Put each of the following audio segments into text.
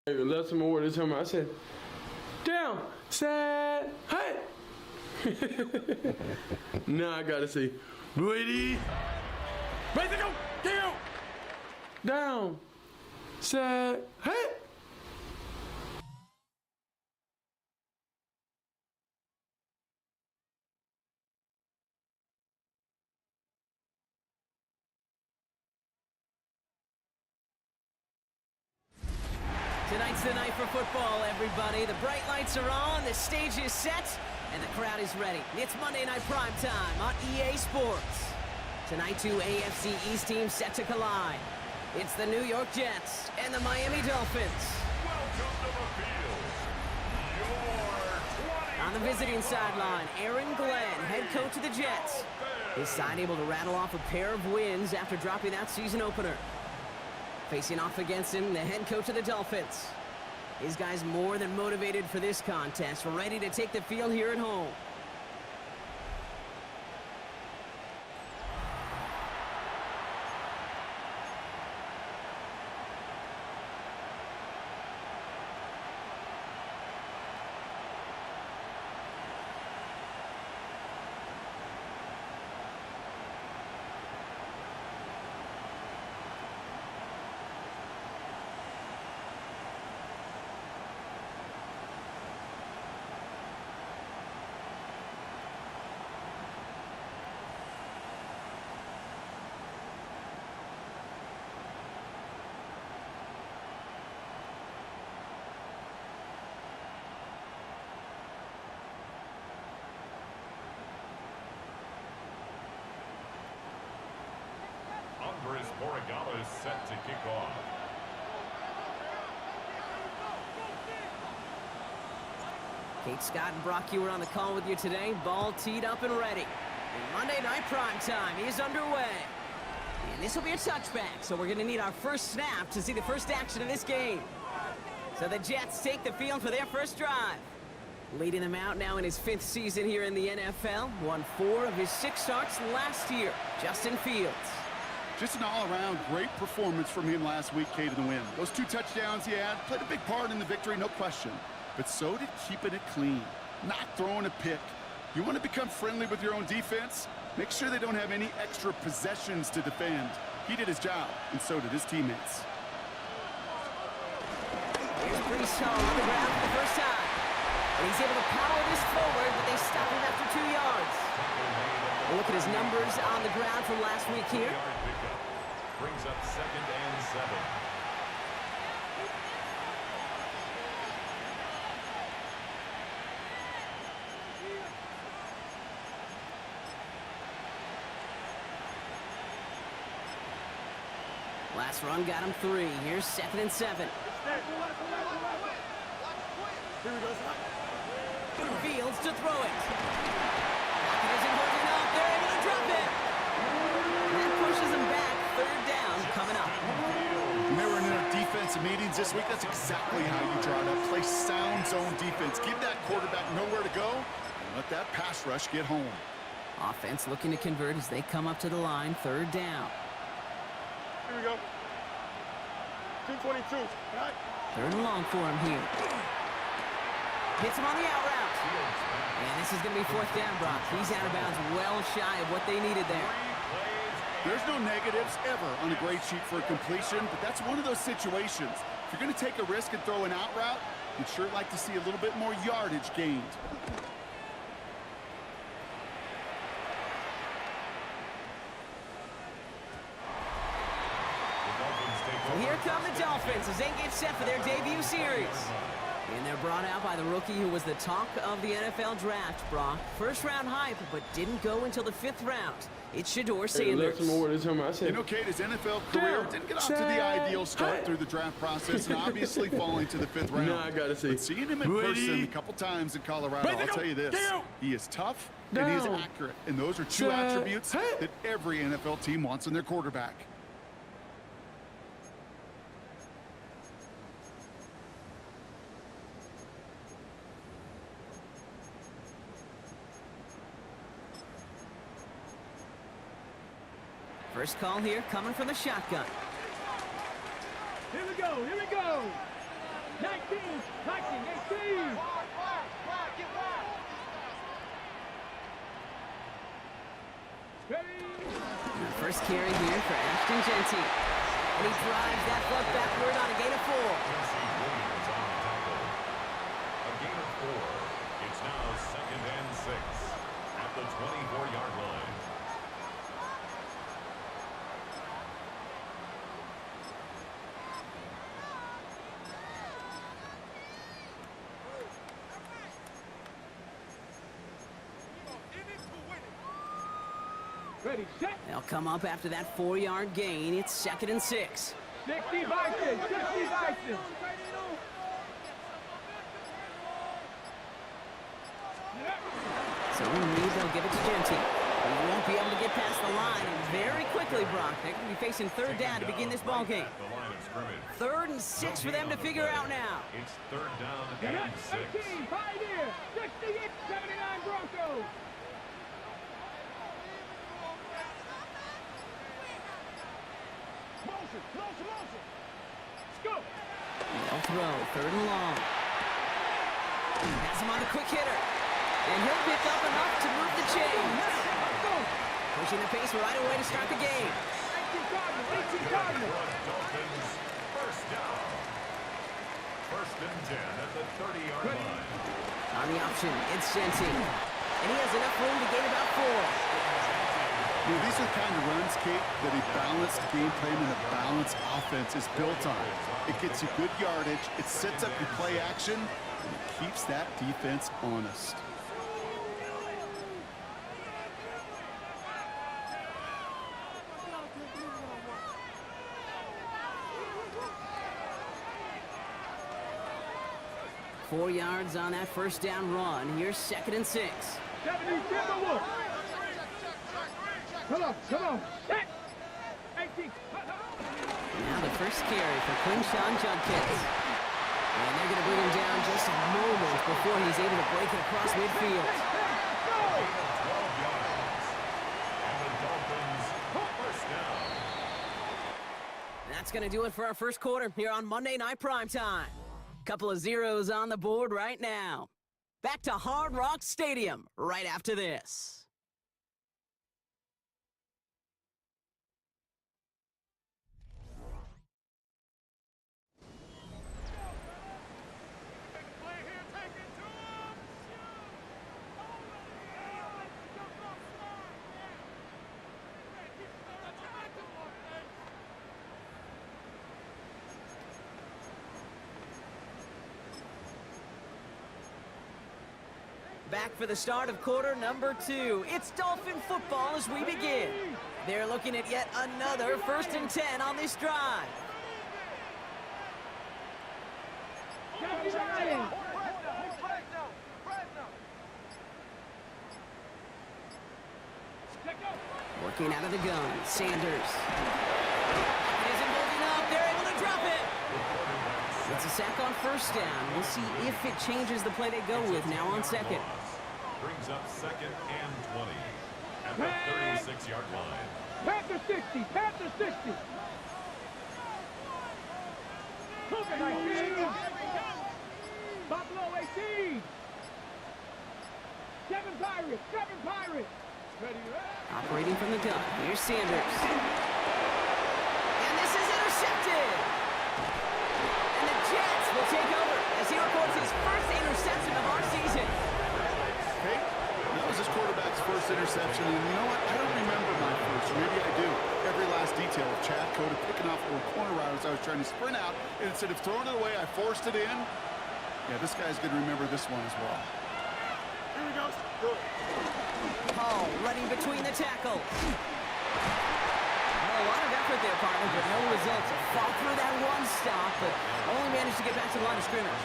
Left some more this time. I said, down, set, hey. Now I gotta say, ready, ready to go, down, set, hey. Tonight's the night for football, everybody. The bright lights are on, the stage is set, and the crowd is ready. It's Monday Night Primetime on EA Sports. Tonight, two AFC East teams set to collide. It's the New York Jets and the Miami Dolphins. Welcome to the field. On the visiting sideline, Aaron Glenn, head coach of the Jets. His side able to rattle off a pair of wins after dropping that season opener. Facing off against him, the head coach of the Dolphins. These guys more than motivated for this contest, ready to take the field here at home. Andres Borregales is set to kick off. Kate Scott and Brock Ewer on the call with you today. Ball teed up and ready. And Monday Night Primetime is underway. And this will be a touchback, so we're going to need our first snap to see the first action of this game. So the Jets take the field for their first drive. Leading them out now in his 5th season here in the NFL. Won 4 of his 6 starts last year. Justin Fields. Just an all-around great performance from him last week, Kate, in the win. Those 2 touchdowns he had played a big part in the victory, no question. But so did keeping it clean, not throwing a pick. You want to become friendly with your own defense? Make sure they don't have any extra possessions to defend. He did his job, and so did his teammates. Here's Brees Hall on the ground for the first time. And he's able to power this forward, but they stop him after 2 yards. We'll look at his numbers on the ground from last week here. Brings up 2nd and 7. Last run got him 3. Here's 2nd and 7. Fields to throw it. Pocket isn't holding up. They're able to drop it. That pushes him back. 3rd down coming up. When they were in their defensive meetings this week, that's exactly how you draw it up. Play sound zone defense. Give that quarterback nowhere to go and let that pass rush get home. Offense looking to convert as they come up to the line. 3rd down. Here we go. 222. 3rd and long for him here. Hits him on the out route. And this is going to be 4th down, Brock. He's out of bounds well shy of what they needed there. There's no negatives ever on a grade sheet for a completion, but that's one of those situations. If you're going to take a risk and throw an out route, you'd sure like to see a little bit more yardage gained. Well, here come the Dolphins as they get set for their debut series. And they're brought out by the rookie who was the talk of the NFL draft, Brock. 1st-round hype, but didn't go until the 5th round. It's Shedeur Sanders. Left some more this time. I said, You know, Kate, his NFL career didn't get off to the ideal start through the draft process and obviously falling to the 5th round. Now I gotta see. But seeing him in person a couple times in Colorado, I'll tell you this. He is tough and he is accurate. And those are 2 attributes that every NFL team wants in their quarterback. First call here coming from the shotgun. Here we go. Here we go. First carry here for Ashton Genty. And he drives that puck backward on a gain of 4. A gain of 4. It's now 2nd and 6 at the 24-yard line. Ready, set. They'll come up after that 4-yard gain. It's 2nd and 6. 60 Vikings, 60 Vikings. So we believe they'll give it to Genty. He won't be able to get past the line, and very quickly, Brock, they're going to be facing 3rd down to begin this ball game. 3rd and 6 for them to figure out now. It's 3rd down and 6. 18, Pioneer, 68, 79 Broncos. Let's go. They'll throw, 3rd and long. Has him on a quick hitter. And he'll pick up enough to move the chains. Pushing the pace right away to start the game. 18 Dolphins, 1st down. 1st and 10 at the 30-yard line. On the option, it's Genty. And he has enough room to gain about 4. You know, these are the kind of runs, Kate, that a balanced game plan and a balanced offense is built on. It gets you good yardage, it sets up your play action, and it keeps that defense honest. Four yards on that 1st down run. Here's 2nd and 6. 70 Timberwolves. Come on, come on. Set. 18. Now the first carry for Quinshawn Judkins. And they're going to bring him down just a moment before he's able to break it across midfield. 12 yards. And the Dolphins, 1st down. That's going to do it for our first quarter here on Monday Night Primetime. Couple of zeros on the board right now. Back to Hard Rock Stadium right after this. Back for the start of quarter number 2. It's Dolphin football as we begin. They're looking at yet another 1st and 10 on this drive. Working out of the gun, Sanders. Isn't moving up, they're able to drop it. It's a sack on 1st down. We'll see if it changes the play they go with now on 2nd. Brings up 2nd and 20 at the 36-yard line. Panther 60, Panther 60. Buffalo 18. 7 Pirates, 7 Pirates. Operating from the gun, here's Sanders. And this is intercepted. And the Jets will take over as he records his first interception of our season. Hey, that was his quarterback's first interception, and you know what? I don't remember my first. Maybe I do. Every last detail of Chad Cota picking off a corner route as I was trying to sprint out, and instead of throwing it away, I forced it in. Yeah, this guy's going to remember this one as well. Here we go. Good. Hall running between the tackles. Well, a lot of effort there, partner, but no results. Fought through that one stop, but only managed to get back to the line of scrimmage.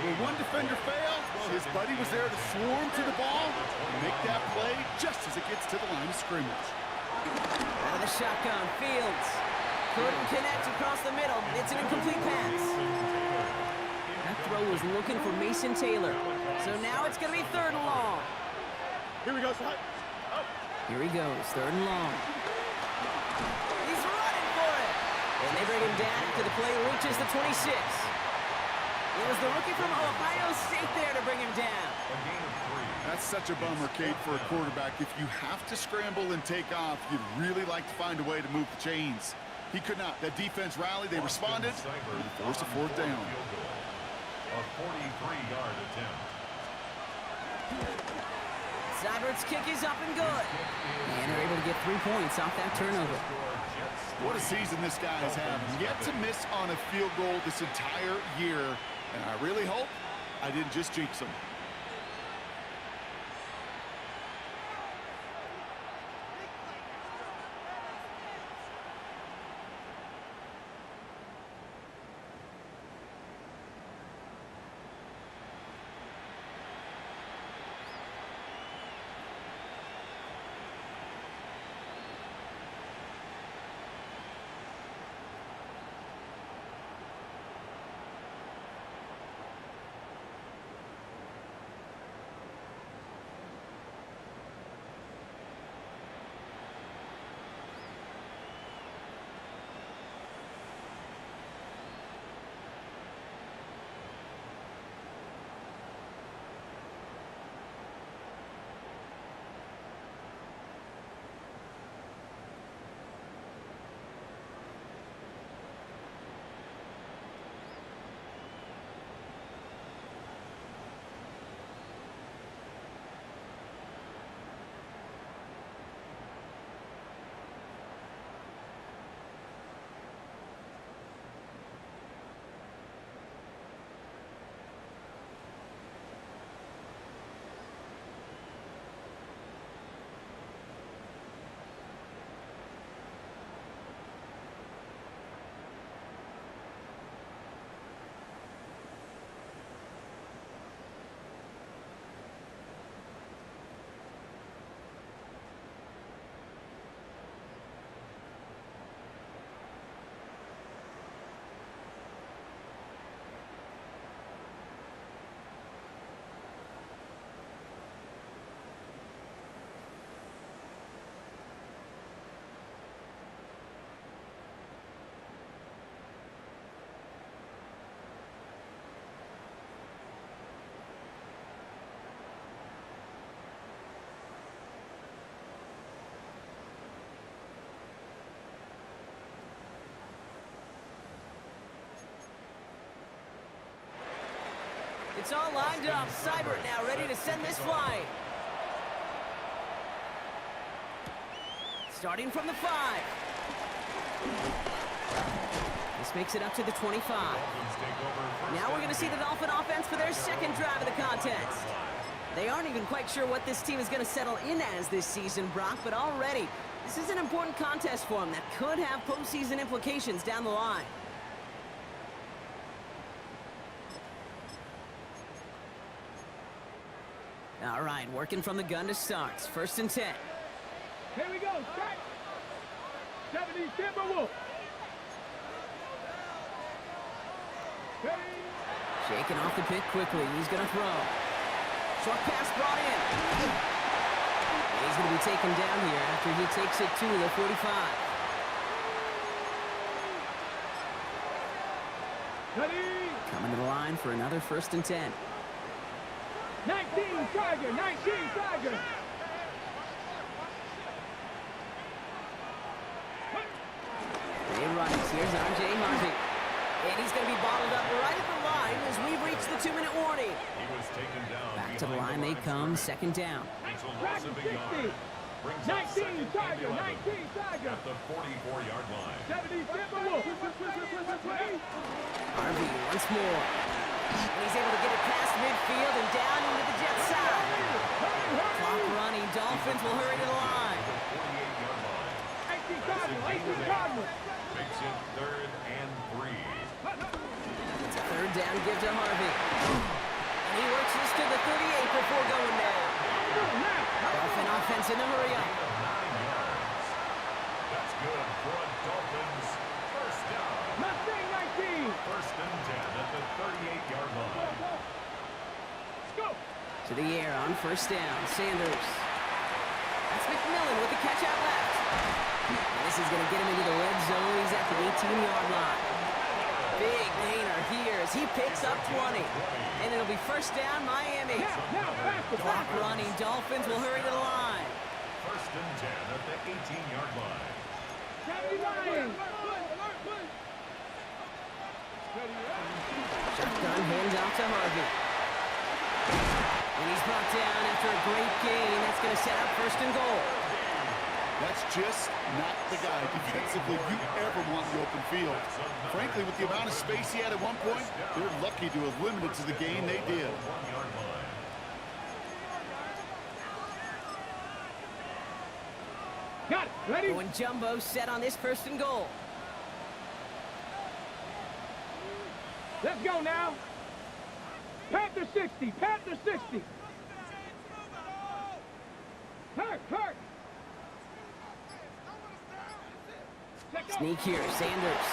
When one defender failed, his buddy was there to swarm to the ball and make that play just as it gets to the line of scrimmage. Out of the shotgun, Fields. Couldn't connect across the middle. It's an incomplete pass. That throw was looking for Mason Taylor. So now it's going to be 3rd and long. Here we go, son. Oh. Here he goes, 3rd and long. He's running for it. And they bring him down after the play reaches the 26. It was the rookie from Ohio State there to bring him down. A gain of 3. That's such a bummer, Kate, for a quarterback. If you have to scramble and take off, you'd really like to find a way to move the chains. He could not. That defense rallied. They responded. And forced a fourth down. A 43-yard attempt. Seibert's kick is up and good. And they're able to get 3 points off that turnover. What a season this guy has had. Yet to miss on a field goal this entire year. And I really hope I didn't just jinx him. It's all lined up. Seibert now ready to send this flying. Starting from the 5. This makes it up to the 25. Now we're going to see the Dolphin offense for their second drive of the contest. They aren't even quite sure what this team is going to settle in as this season, Brock, but already this is an important contest for them that could have postseason implications down the line. All right, working from the gun to start. 1st and 10. Here we go. Strike. 70 Timberwolves. Shaking off the pick quickly. He's going to throw. Short pass brought in. He's going to be taken down here after he takes it to the 45. Coming to the line for another 1st and 10. 19 Tiger. 19 Tiger. They run it. Here's R.J. Harvey. And he's going to be bottled up right at the line as we've reached the 2-minute warning. He was taken down. Back to the line they come. 2nd down. It's a loss of a yard. 19 Tiger. 19 Tiger. At the 44-yard line. 70 Timberwolves. Harvey once more. And he's able to get it past midfield and down into the jet side. Clock running. Dolphins will hurry to the line. 48-yard line. 18 Cardinals. 18 Cardinals. Makes it 3rd and 3. It's a 3rd down give to Harvey. And he works this to the 38 before going down. Dolphin offense in the hurry up. 9 yards. That's good for a Dolphins 1st down. Mustang 19. 1st and 10 at the 38-yard line. Let's go. To the air on 1st down. Sanders. That's McMillan with the catch out left. And this is going to get him into the red zone. He's at the 18-yard line. Big gainer here as he picks up 20. And it'll be first down, Miami. Now, faster, Clock faster. running. Dolphins will hurry to the line. First and 10 at the 18-yard line. County Lions. Shotgun handoff to Harvey. And he's brought down after a great gain. That's going to set up first and goal. That's just not the guy defensively you ever want in the open field. Frankly, with the amount of space he had at one point, they're lucky to have limited to the gain they did. 1-yard line. Got it. Ready? Going jumbo set on this first and goal. Let's go now. Panther 60. Panther 60. Hurt. Sneak here, Sanders.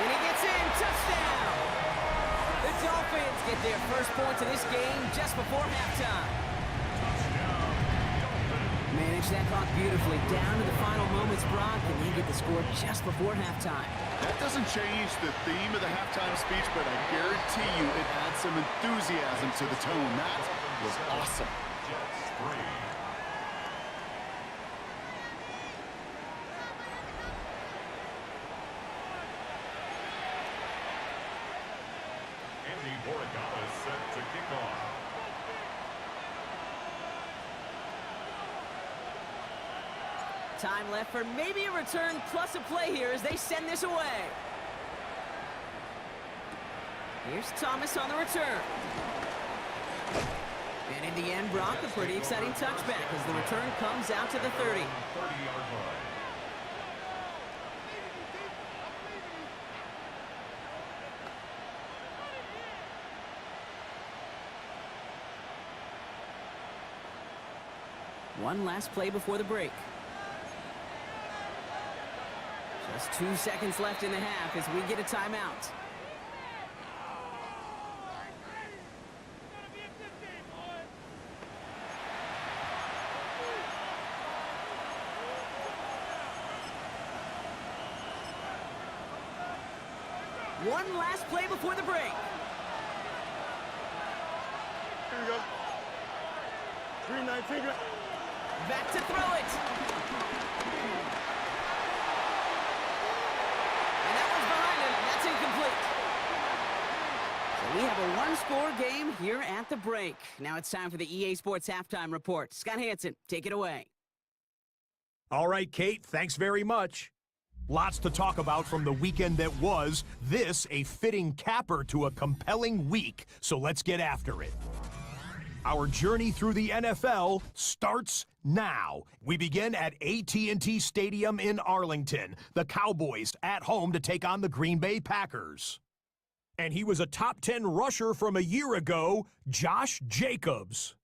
And he gets in, touchdown! The Dolphins get their first points of this game just before halftime. Manage that clock beautifully down to the final moments, Brock, and they get the score just before halftime. That doesn't change the theme of the halftime speech, but I guarantee you it adds some enthusiasm to the tone. That was awesome. Jets 3. Andy Borregales set to kick off. Time left for maybe a return plus a play here as they send this away. Here's Thomas on the return. And in the end, Brock, a pretty exciting touchback as the return comes out to the 30. 30-yard line. One last play before the break. Just 2 seconds left in the half as we get a timeout. One last play before the break. Here we go. 319. Back to throw it. And that one's behind him. That's incomplete. So we have a one-score game here at the break. Now it's time for the EA Sports Halftime Report. Scott Hansen, take it away. All right, Kate, thanks very much. Lots to talk about from the weekend that was. This a fitting capper to a compelling week, so let's get after it. Our journey through the NFL starts now. We begin at AT&T Stadium in Arlington. The Cowboys at home to take on the Green Bay Packers. And he was a top 10 rusher from a year ago, Josh Jacobs.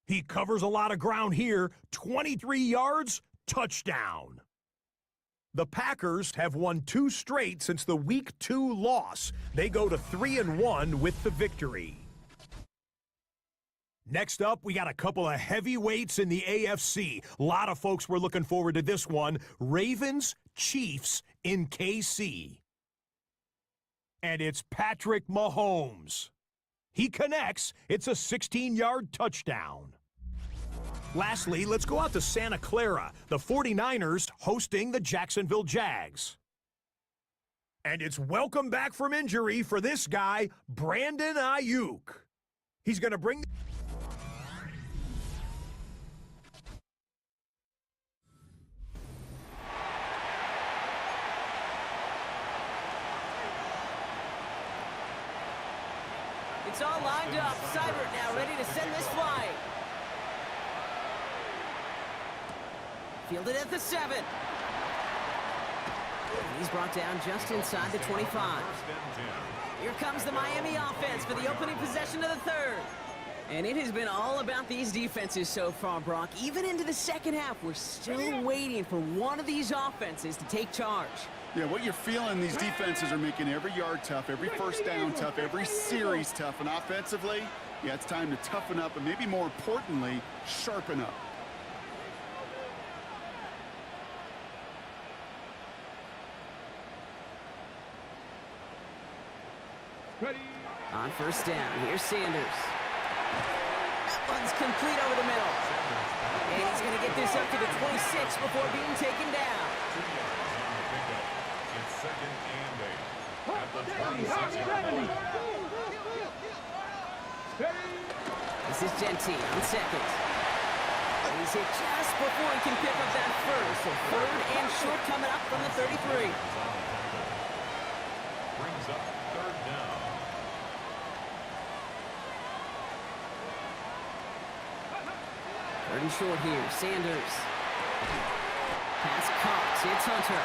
He covers a lot of ground here, 23 yards, touchdown. The Packers have won 2 straight since the Week 2 loss. They go to 3-1 with the victory. Next up, we got a couple of heavyweights in the AFC. A lot of folks were looking forward to this one. Ravens, Chiefs in KC. And it's Patrick Mahomes. He connects. It's a 16-yard touchdown. Lastly, let's go out to Santa Clara. The 49ers hosting the Jacksonville Jags. And it's welcome back from injury for this guy, Brandon Ayuk. He's going to bring... It's all lined up. Seibert now ready to send this flying. Fielded at the 7. He's brought down just inside the 25. First and 10. Here comes the Miami offense for the opening possession of the third. And it has been all about these defenses so far, Brock. Even into the second half, we're still waiting for one of these offenses to take charge. Yeah, what you're feeling, these defenses are making every yard tough, every first down tough, every series tough. And offensively, yeah, it's time to toughen up and maybe more importantly, sharpen up. Ready? On first down, here's Sanders. That one's complete over the middle. And he's going to get this up to the 26 before being taken down. It's second and 8. At the 26. This is Genty on second. He's hit just before he can pick up that first. So third and short coming up from the 33. Brings up third down. Third and short here, Sanders. Pass caught, it's Hunter.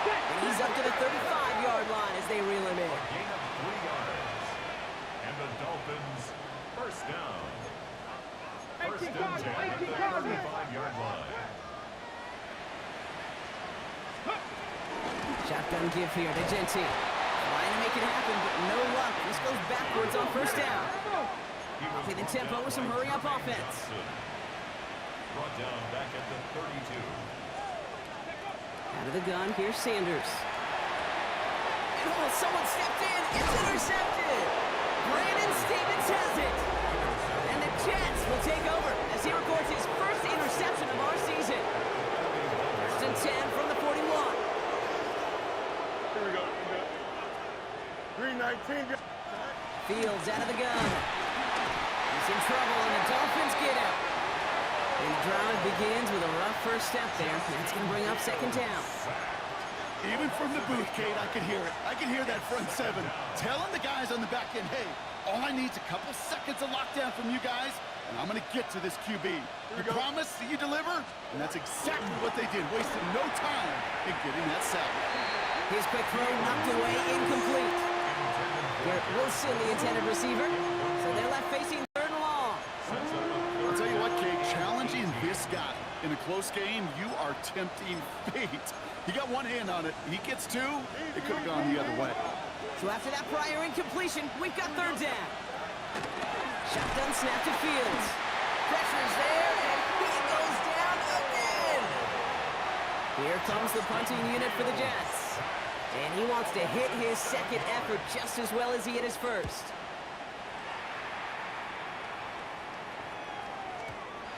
And he's up to the 35-yard line as they reel him in. Gain of 3 yards. And the Dolphins first down. First and 10 at the 35-yard line. Shotgun give here to Genty. Trying to make it happen, but no luck. This goes backwards on first down. Okay, the tempo with some hurry-up offense. Brought down back at the 32. Out of the gun, here's Sanders. And oh, someone stepped in. It's intercepted. Brandon Stevens has it. And the Jets will take over as he records his first interception of our season. First and 10 from the 41. Here we go. 319. Fields out of the gun. He's in trouble, and the Dolphins get him. And the drive begins with a rough first step there. That's going to bring up second down. Even from the booth, Kate, I could hear it. I could hear that front seven telling the guys on the back end, hey, all I need is a couple seconds of lockdown from you guys, and I'm going to get to this QB. You promise that you deliver? And that's exactly what they did, wasting no time in getting that sack. His quick throw knocked away, incomplete. Garrett Wilson, the intended receiver. So they're left facing third and long. I'll tell you what, Kate, challenging this guy in a close game, you are tempting fate. He got one hand on it. He gets two. It could have gone the other way. So after that prior incompletion, we've got third down. Shotgun snap to Fields. Pressure's there, and he goes down again. Here comes the punting unit for the Jets. And he wants to hit his second effort just as well as he hit his first.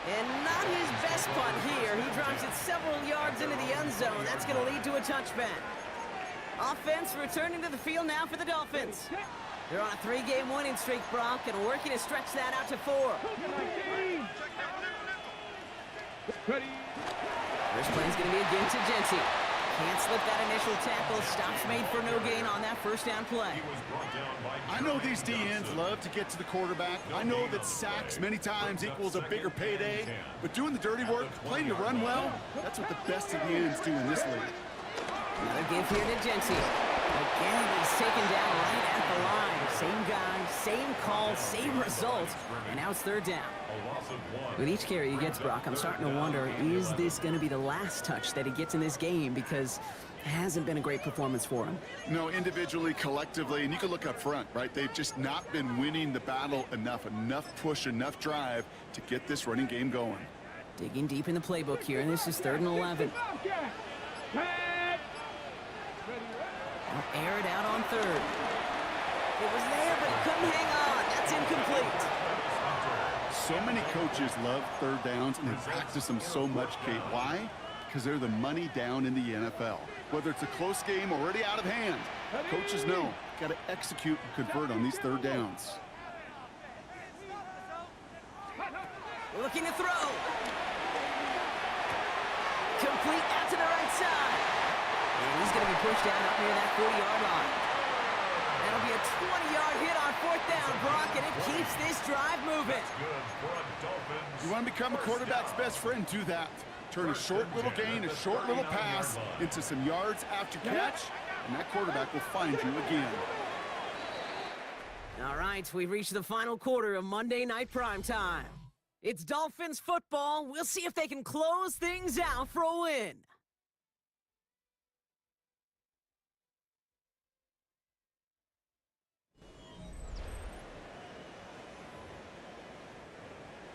And not his best punt here. He drops it several yards into the end zone. That's going to lead to a touchback. Offense returning to the field now for the Dolphins. They're on a 3-game winning streak, Brock, and working to stretch that out to 4. First play is going to be again to Genty. Can't slip that initial tackle. Stops made for no gain on that first down play. I know these DNs love to get to the quarterback. I know that sacks many times equals a bigger payday. But doing the dirty work, playing to run well, that's what the best of the ends do in this league. Another give here to Genty. Again, he's taken down right at the line. Same guy, same call, same result. And now it's third down. With each carry he gets, Brock, I'm starting to wonder, is this going to be the last touch that he gets in this game? Because it hasn't been a great performance for him. No, individually, collectively, and you can look up front, right? They've just not been winning the battle enough push, enough drive to get this running game going. Digging deep in the playbook here, and this is 3rd and 11. They'll air it out on 3rd. It was there, but he couldn't hang on. That's incomplete. So many coaches love third downs, and they practice them so much, Kate. Why? Because they're the money down in the NFL. Whether it's a close game already out of hand, coaches know, got to execute and convert on these third downs. Looking to throw. Complete out to the right side. And he's going to be pushed down up near that 40-yard line. That'll be a 20-yard hit on 4th down, Brock, and it keeps this drive moving. You want to become a quarterback's best friend, do that. Turn a short little gain, a short little pass into some yards after catch, and that quarterback will find you again. All right, we've reached the final quarter of Monday Night Primetime. It's Dolphins football. We'll see if they can close things out for a win.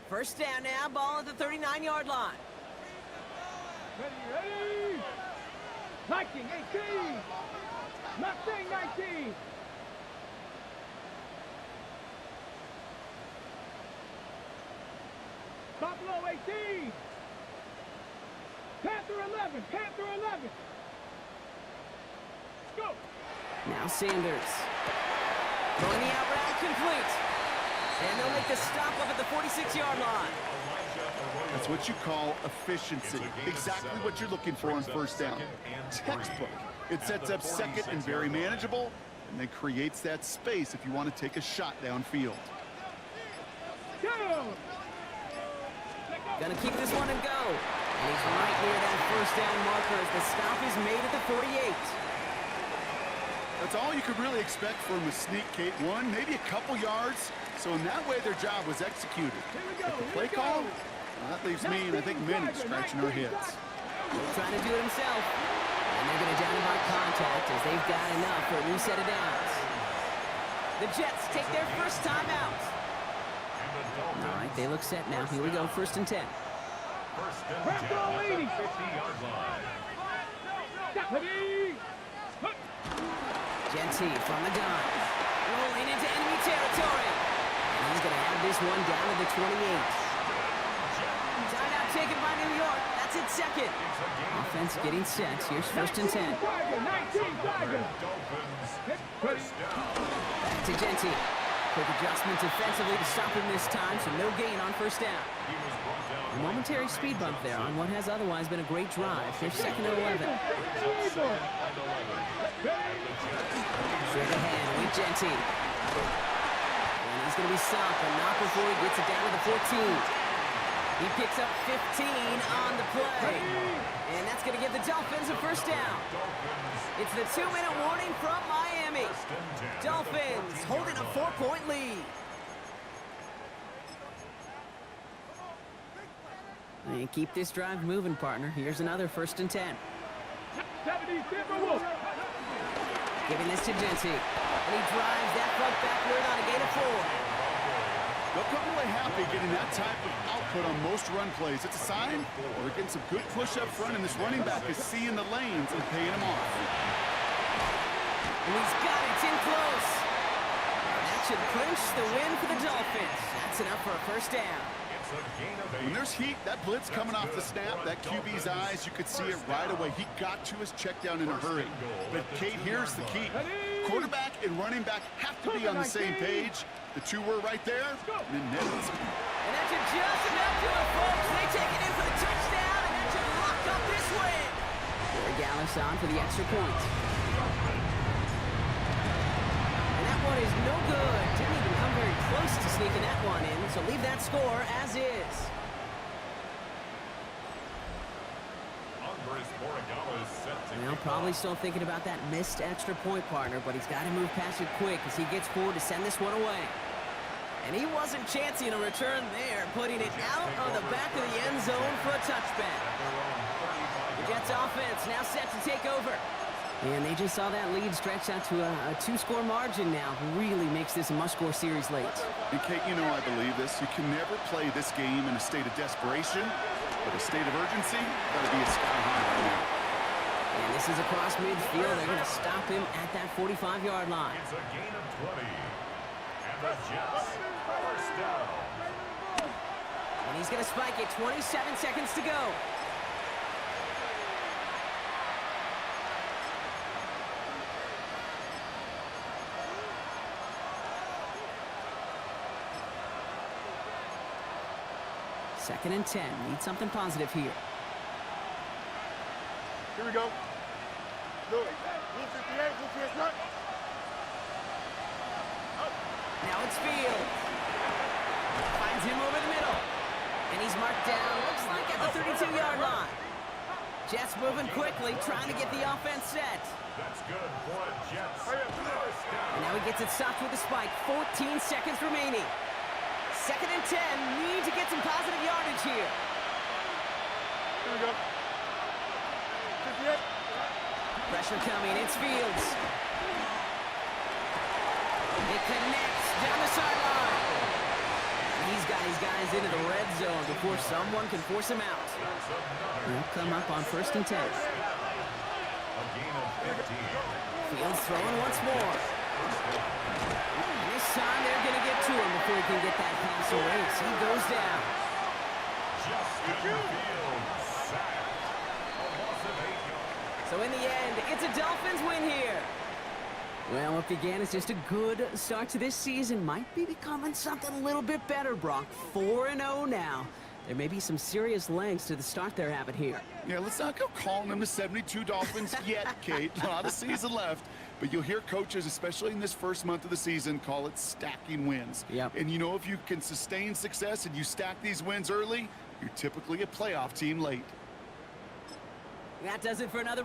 First down now, ball at the 39-yard line. Ready. 19, 18. Mustang 19. Buffalo 18. Panther 11. Panther 11. Let's go. Now Sanders. Throwing the out route complete. And they'll make the stop up at the 46-yard line. That's what you call efficiency. Exactly what you're looking for on first down. Textbook. It sets up second and very manageable, and then creates that space if you want to take a shot downfield. Down. Gonna keep this one and go. And he's right near that first down marker as the stop is made at the 48. That's all you could really expect from a sneak, Kate. One, maybe a couple yards. So in that way, their job was executed. But the play call, well, that leaves me and I think many scratching our heads. He's trying to do it himself. And they're going to down him by contact as they've got enough for a new set of downs. The Jets take their first time out. All right, they look set now. Here we go, 1st and 10. First and 10 at the 50-yard line. Genty from the gun. Rolling into enemy territory. And he's going to have this one down to the 28. Timeout taken by New York. That's its second. Offense getting set. Here's 1st and 10. Back to Genty. Quick adjustment defensively to stop him this time, so no gain on first down. A momentary speed bump there on what has otherwise been a great drive. Here's 2nd and 11. Straight ahead with Genty. And he's going to be stopped, but not before he gets it down to the 14. He picks up 15 on the play. And that's going to give the Dolphins a first down. It's the 2-minute warning from Miami. Dolphins holding a 4-point lead. And keep this drive moving, partner. Here's another 1st and 10. Giving this to Genty. And he drives that front backward on a gain of 4. They'll come away happy getting that type of output on most run plays. It's a sign they're getting some good push up front, and this running back is seeing the lanes and paying them off. And he's got it. It's in close. And that should clinch the win for the Dolphins. That's enough for a first down. When there's heat, that blitz coming off the snap, that QB's eyes, you could see it right away. He got to his check down in a hurry. But, Kate, here's the key. Quarterback and running back have to be on the same page. The two were right there, and then Nets. And that should just about do it, folks. They take it in for the touchdown, and that should lock up this win. Gallis on for the extra point. And that one is no good. Didn't even come very close to sneaking that one in, so leave that score as is. Well, probably still thinking about that missed extra point, partner, but he's got to move past it quick as he gets forward to send this one away. And he wasn't chancing a return there, putting it out of the back of the end zone for a touchback. The Jets offense now set to take over. And they just saw that lead stretch out to a 2-score margin now. Really makes this a must-score series late. And, Kate, you know I believe this. You can never play this game in a state of desperation, but a state of urgency got to be a sky high right now. And this is across midfield. They're going to stop him at that 45-yard line. It's a gain of 20. And the Jets first down. And he's going to spike it. 27 seconds to go. Second and 10. Need something positive here. Here we go. Do it. Blue 58, blue 58, Now it's Fields. Finds him over the middle. And he's marked down, looks like at the 32-yard line. Jets moving quickly, trying to get the offense set. That's good for the Jets. First down. And now he gets it stopped with a spike. 14 seconds remaining. Second and 10. Need to get some positive yardage here. Here we go. 58. Pressure coming. It's Fields. It connects down the sideline. He's got his guys into the red zone before someone can force him out. They'll come up on 1st and 10. A gain of 15. Fields throwing once more. And this time they're going to get to him before he can get that pass away. He goes down. Justin Fields sacked. A loss of 8 yards. So in the end, it's a Dolphins win here. Well, what began as just a good start to this season might be becoming something a little bit better, Brock. 4-0 now. There may be some serious legs to the start they're having here. Yeah, let's not go calling them the 72 Dolphins yet, Kate. A lot of season left. But you'll hear coaches, especially in this first month of the season, call it stacking wins. Yep. And you know, if you can sustain success and you stack these wins early, you're typically a playoff team late. That does it for another...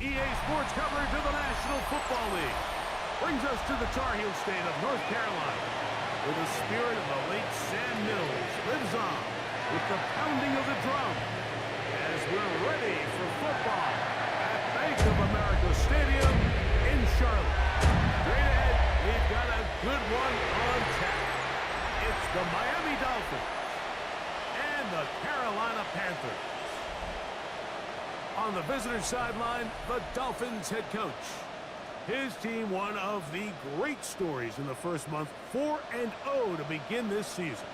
EA Sports coverage of the National Football League brings us to the Tar Heel state of North Carolina, where the spirit of the late Sam Mills lives on with the pounding of the drum as we're ready for football at Bank of America Stadium in Charlotte. Straight ahead, we've got a good one on tap. It's the Miami Dolphins and the Carolina Panthers. On the visitor sideline, the Dolphins head coach. His team, one of the great stories in the first month, 4-0 to begin this season.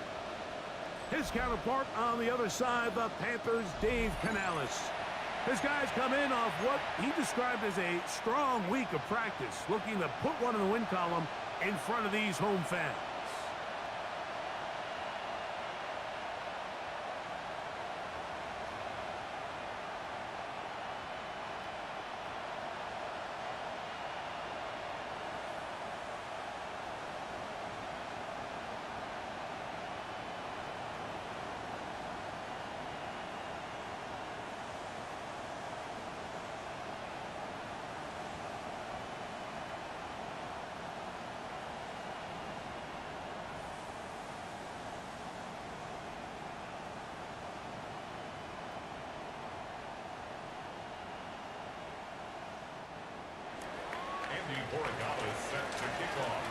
His counterpart on the other side, the Panthers' Dave Canales. His guys come in off what he described as a strong week of practice, looking to put one in the win column in front of these home fans. Andy Borregales set to kick off.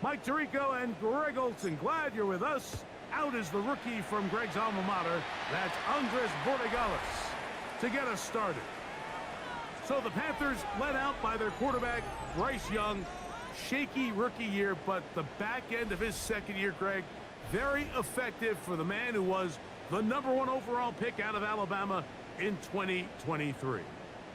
Mike Tirico and Greg Olson, glad you're with us. Out is the rookie from Greg's alma mater. That's Andres Borregales to get us started. So the Panthers led out by their quarterback, Bryce Young. Shaky rookie year, but the back end of his second year, Greg, very effective for the man who was the #1 overall pick out of Alabama in 2023.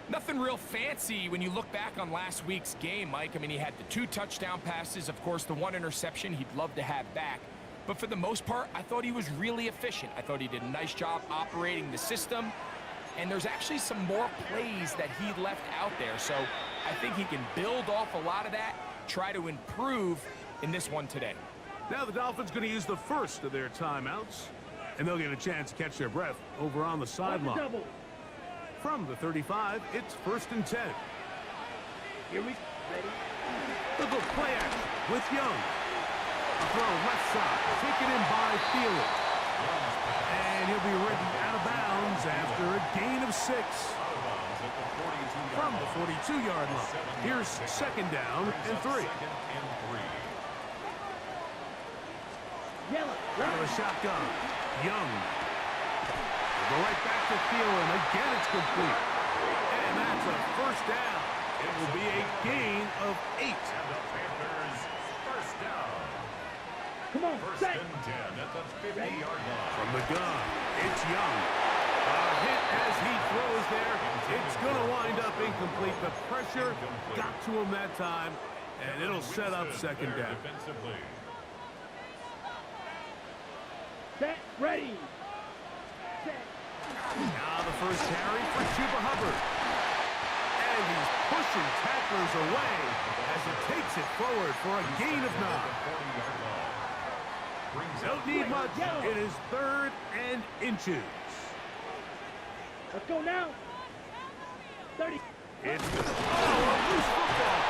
Nothing real fancy when you look back on last week's game, Mike. I mean, he had the 2 touchdown passes, of course, the 1 interception he'd love to have back. But for the most part, I thought he was really efficient. I thought he did a nice job operating the system. And there's actually some more plays that he left out there. So I think he can build off a lot of that, try to improve in this one today. Now the Dolphins going to use the first of their timeouts, and they'll get a chance to catch their breath over on the sideline. From the 35, it's 1st and 10. Here we ready. Look at play action with Young. A throw left side, taken in by Thielen. And he'll be ridden out of bounds after a gain of 6. From the 42-yard line. Here's 2nd down and 3. Out of the shotgun. Young. Go right back to Thielen. Again, it's complete. And that's a 1st down. It will be a gain of 8. And the Panthers, 1st down. Come on, 1st and 10 at the 50-yard line. From the gun, it's Young. A hit as he throws there. It's going to wind up incomplete. The pressure got to him that time, and it'll set up 2nd down. Defensively. Set, ready. Set. Now the first carry for Chuba Hubbard. And he's pushing tacklers away as he takes it forward for a gain of 9. Don't need much. It is 3rd and inches. Let's go now. 30. It's a loose football.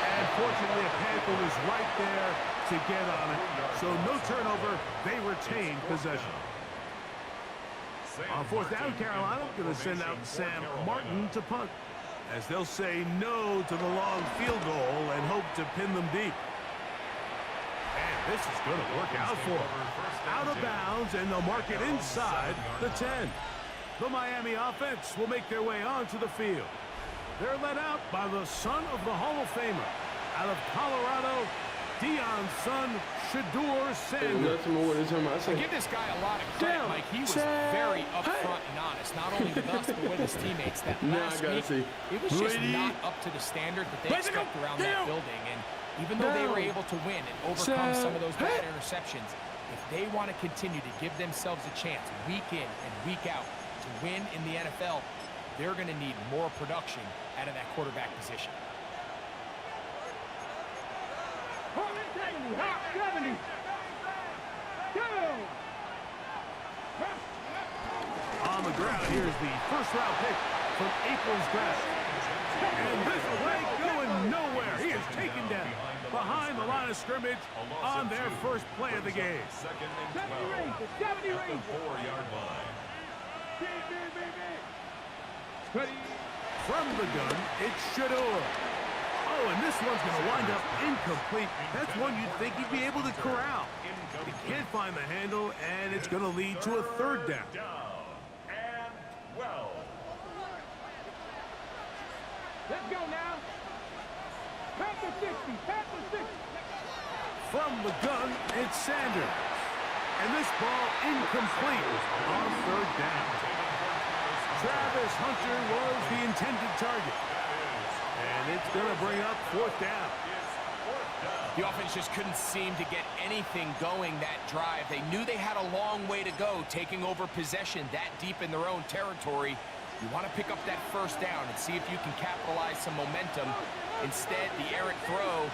And fortunately, a Panther was right there to get on it. So no turnover. They retain possession. On 4th down, Carolina going to send out Sam Martin to punt, as they'll say no to the long field goal and hope to pin them deep. And this is going to work out for them. Out of bounds, and they'll mark it inside the 10. The Miami offense will make their way onto the field. They're led out by the son of the Hall of Famer. Out of Colorado, Deion's son, Shedeur Sanders. I give this guy a lot of credit, Mike. He was very upfront and honest, not only with us, but with his teammates. That last week, it was just not up to the standard that they expect around that building. And even though they were able to win and overcome some of those bad interceptions, if they want to continue to give themselves a chance week in and week out to win in the NFL, they're going to need more production out of that quarterback position. 70. Go. On the ground, here's the 1st-round pick from April's draft. And this play going nowhere. He is taken down behind the line of scrimmage on their 1st play of the game. 2nd and 12 70 at the 4-yard line. From the gun, it's Shedeur. Oh, and this one's going to wind up incomplete. That's one you'd think he'd be able to corral. He can't find the handle, and it's going to lead to a 3rd down. And 12. Let's go now. Panther 60. Panther 60. From the gun, it's Sanders. And this ball incomplete on 3rd down. Travis Hunter was the intended target. And it's going to bring up 4th down. The offense just couldn't seem to get anything going that drive. They knew they had a long way to go, taking over possession that deep in their own territory. You want to pick up that 1st down and see if you can capitalize some momentum. Instead, the errant throw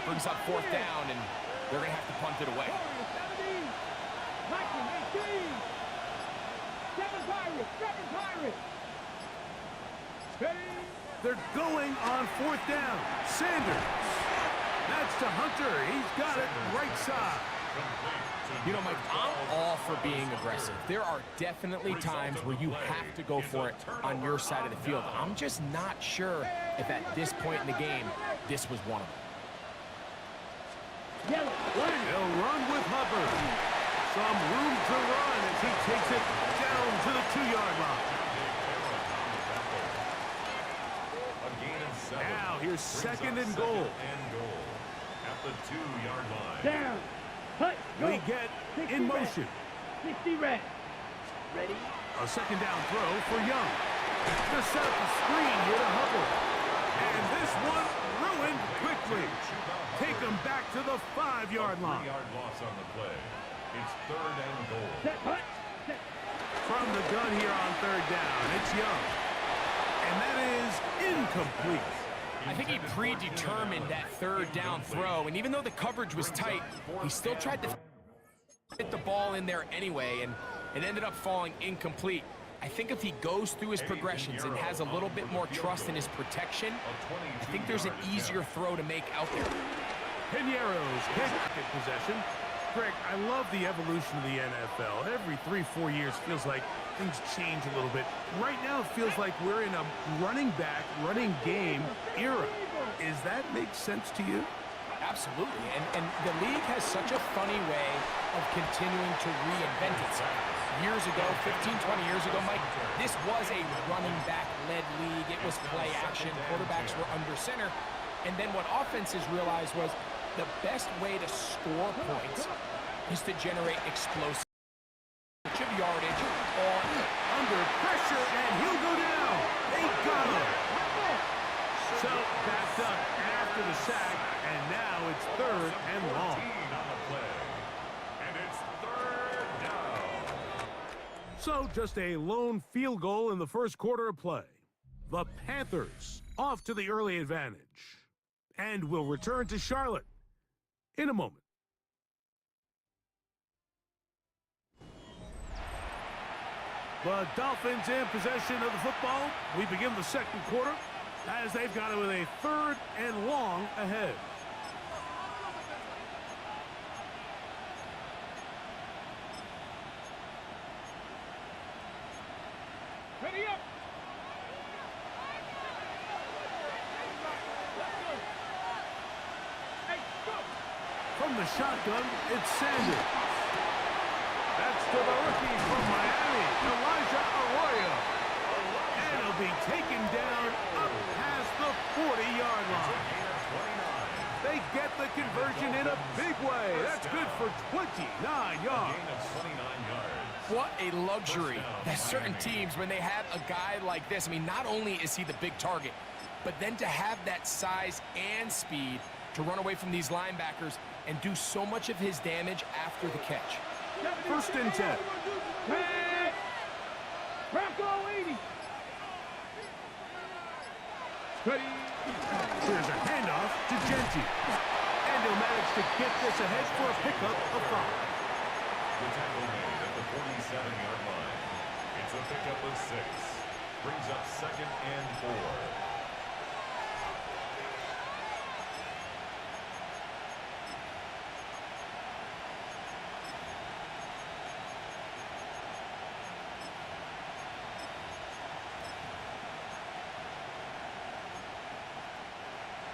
brings up 4th down, and they're going to have to punt it away. 7 Pirates. They're going on 4th down. Sanders. That's to Hunter. He's got it right side. You know, Mike, I'm all for being aggressive. There are definitely times where you have to go for it on your side of the field. I'm just not sure if at this point in the game, this was one of them. They'll run with Hubbard. Some room to run as he takes it down to the 2-yard line. Now here's second and goal. At the 2-yard line. Down. Hut. Go. We get in motion. 60 reps. Ready? A second down throw for Young. To set up the screen here to Hubbard. And this one ruined quickly. Take him back to the 5-yard line. 3-yard loss on the play. It's third and goal. Set. Hut. Set. From the gun here on third down, it's Young. And that is incomplete. I think he predetermined that third down throw, and even though the coverage was tight, he still tried to hit the ball in there anyway, and it ended up falling incomplete. I think if he goes through his progressions and has a little bit more trust in his protection, I think there's an easier throw to make out there. Pinero's kick possession. Greg, I love the evolution of the NFL. Every 3-4 years feels like things change a little bit. Right now it feels like we're in a running back, running game era. Does that make sense to you? Absolutely, and the league has such a funny way of continuing to reinvent itself. Years ago, 15, 20 years ago, Mike, this was a running back-led league. It was play action. Quarterbacks were under center. And then what offenses realized was the best way to score points is to generate explosive yardage or under pressure, and he'll go down. They got him. So backed up after the sack, and now it's third and long. On the play. And it's third down. So just a lone field goal in the first quarter of play. The Panthers off to the early advantage. And will return to Charlotte in a moment. The Dolphins in possession of the football. We begin the second quarter as they've got it with a third and long ahead. Ready up. Hey, go. From the shotgun, it's Sanders. That's to the rookie from Miami, Elijah Arroyo. And he'll be taken down up past the 40-yard line. They get the conversion in a big way. That's good for 29 yards. What a luxury that certain teams, when they have a guy like this, I mean, not only is he the big target, but then to have that size and speed to run away from these linebackers and do so much of his damage after the catch. First and 10. Bronco 80. Ready. Here's a handoff to Genty. And he'll manage to get this ahead for a pickup of 5. The tackle made at the 47-yard line. It's a pickup of 6. Brings up second and 4.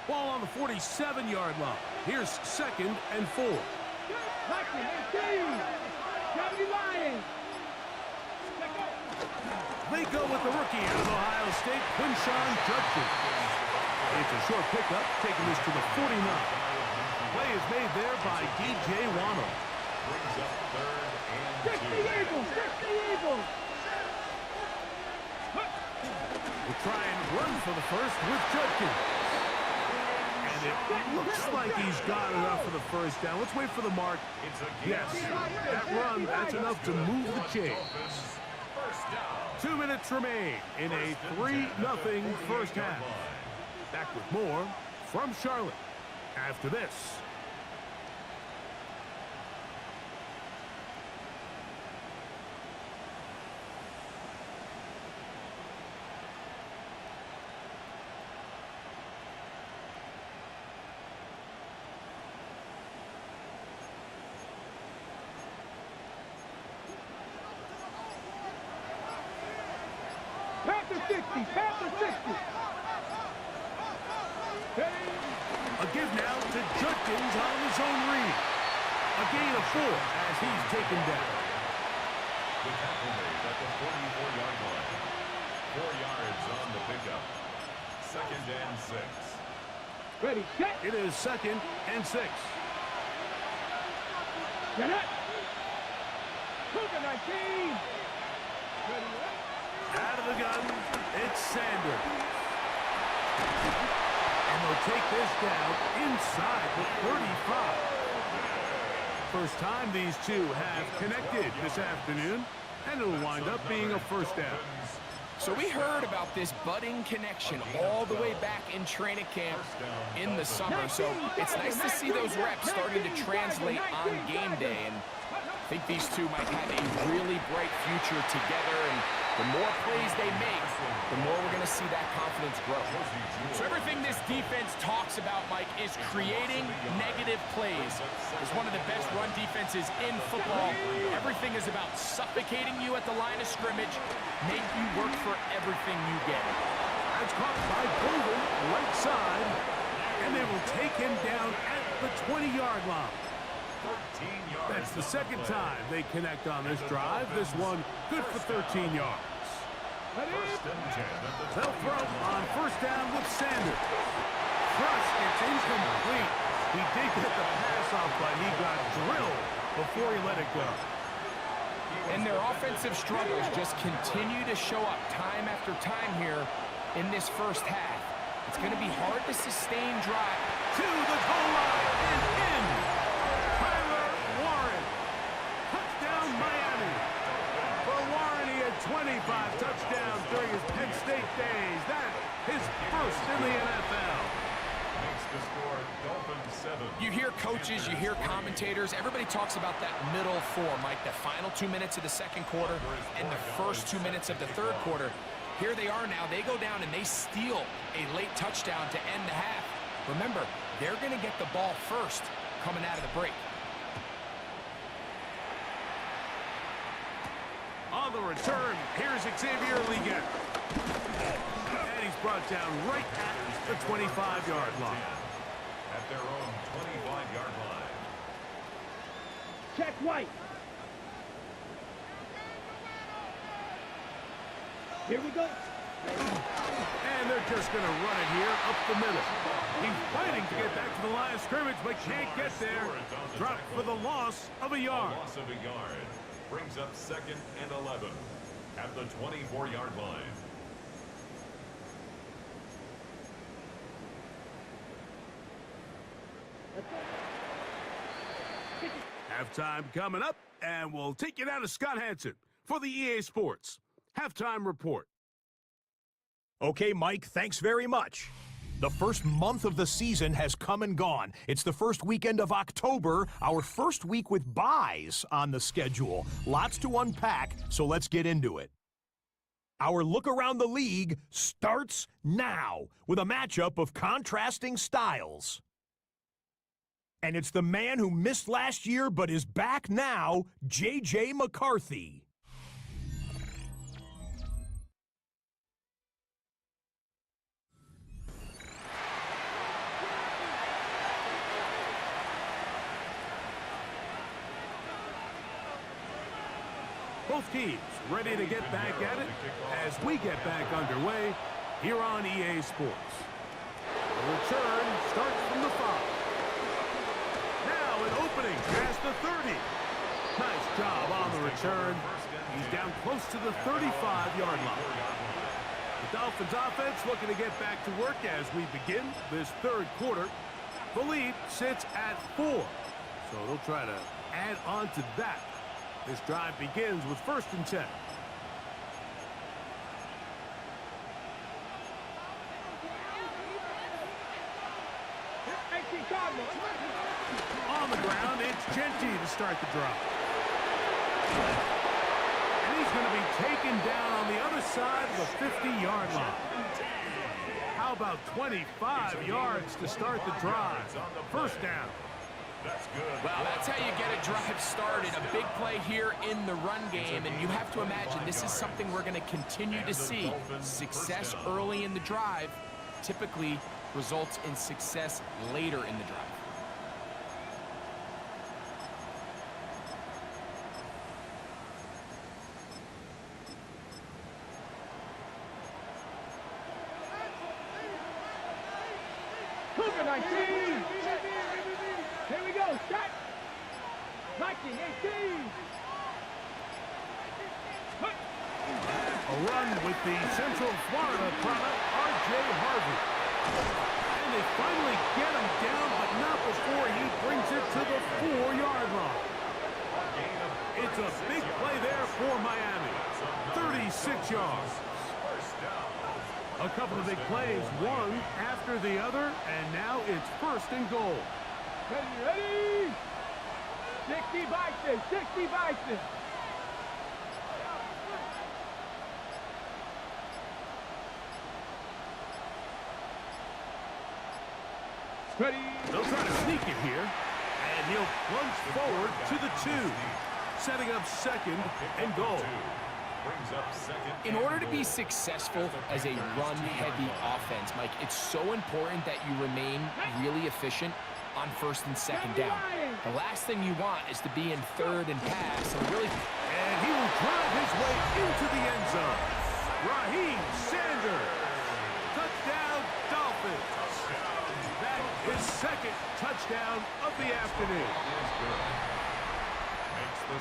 Ball on the 47-yard line. Here's second and 4. They go with the rookie out of Ohio State, Quinshon Judkins. It's a short pickup, taking this to the 49. Play is made there by DJ Wano. Brings up third and 2. We'll try and run for the first with Judkins. And it looks like he's got enough for the first down. Let's wait for the mark. Yes, that run, that's enough to move the chains. 2 minutes remain in a 3-0 first half. Back with more from Charlotte after this. give now to Judkins on his own read. A gain of 4 as he's taken down. The tackle made at the 44-yard line. 4 yards on the pickup. 2nd and 6. Ready, set. It is 2nd and 6. Get it. Cougar 19. Ready, Out of the gun, it's Sanders. And they'll take this down inside the 35. First time these two have connected this afternoon, and it'll wind up being a first down. So we heard about this budding connection all the way back in training camp in the summer. So it's nice to see those reps starting to translate on game day. And I think these two might have a really bright future together. And the more plays they make, the more we're going to see that confidence grow. So everything this defense talks about, Mike, is creating negative plays. It's one of the best run defenses in football. Everything is about suffocating you at the line of scrimmage, make you work for everything you get. That's caught by Golden, right side, and they will take him down at the 20-yard line. 13 yards. That's the second time they connect on this drive. This one good for 13 yards. First and 10 at the They'll throw on first down with Sanders. First, it's incomplete. He did get the pass off, but he got drilled before he let it go. And their offensive struggles just continue to show up time after time here in this first half. It's going to be hard to sustain drive. To the goal line and in. Tyler Warren. Touchdown, Miami. For Warren, he had 25 touchdowns during his Penn State days. That's his first in the NFL. Makes the score Dolphins 7. You hear coaches, you hear commentators, everybody talks about that middle four, Mike, the final 2 minutes of the second quarter and the first 2 minutes of the third quarter. Here they are now. They go down and they steal a late touchdown to end the half. Remember, they're going to get the ball first coming out of the break. On the return, here's Xavier Liggett. And he's brought down right at the 25-yard line. At their own 25-yard line. Check White. Here we go. And they're just going to run it here up the middle. He's fighting to get back to the line of scrimmage, but can't get there. Dropped for the loss of a yard. Loss of a yard. Brings up 2nd and 11 at the 24-yard line. Halftime coming up, and we'll take you down to Scott Hansen for the EA Sports Halftime Report. Okay, Mike, thanks very much. The first month of the season has come and gone. It's the first weekend of October, our first week with byes on the schedule. Lots to unpack, so let's get into it. Our look around the league starts now with a matchup of contrasting styles. And it's the man who missed last year but is back now, J.J. McCarthy. Both teams ready to get back at it as we get back underway here on EA Sports. The return starts from the 5. Now an opening past the 30. Nice job on the return. He's down close to the 35-yard line. The Dolphins offense looking to get back to work as we begin this third quarter. The lead sits at 4, so they'll try to add on to that. This drive begins with 1st and 10. On the ground, it's Genty to start the drive. And he's going to be taken down on the other side of the 50-yard line. How about 25 yards to start the drive? First down. That's good. Well, that's how you get a drive started. A big play here in the run game, and you have to imagine this is something we're going to continue to see. Success early in the drive typically results in success later in the drive. Cougar 19. Here we go. Shot. Viking 18. A run with the Central Florida product, R.J. Harvey. And they finally get him down, but not before he brings it to the 4-yard line. It's a big play there for Miami. 36 yards. A couple of big plays, one after the other, and now it's 1st and goal. Ready? 60 Bison. 60 Bison. Ready? They'll try to sneak it here, and he'll plunge forward to the 2, setting up 2nd and goal. In order to be successful as a run-heavy offense, Mike, it's so important that you remain really efficient on 1st and 2nd down. The last thing you want is to be in 3rd and pass and really... And he will drive his way into the end zone. Raheem Sanders. Touchdown, Dolphins. That is 2nd touchdown of the afternoon.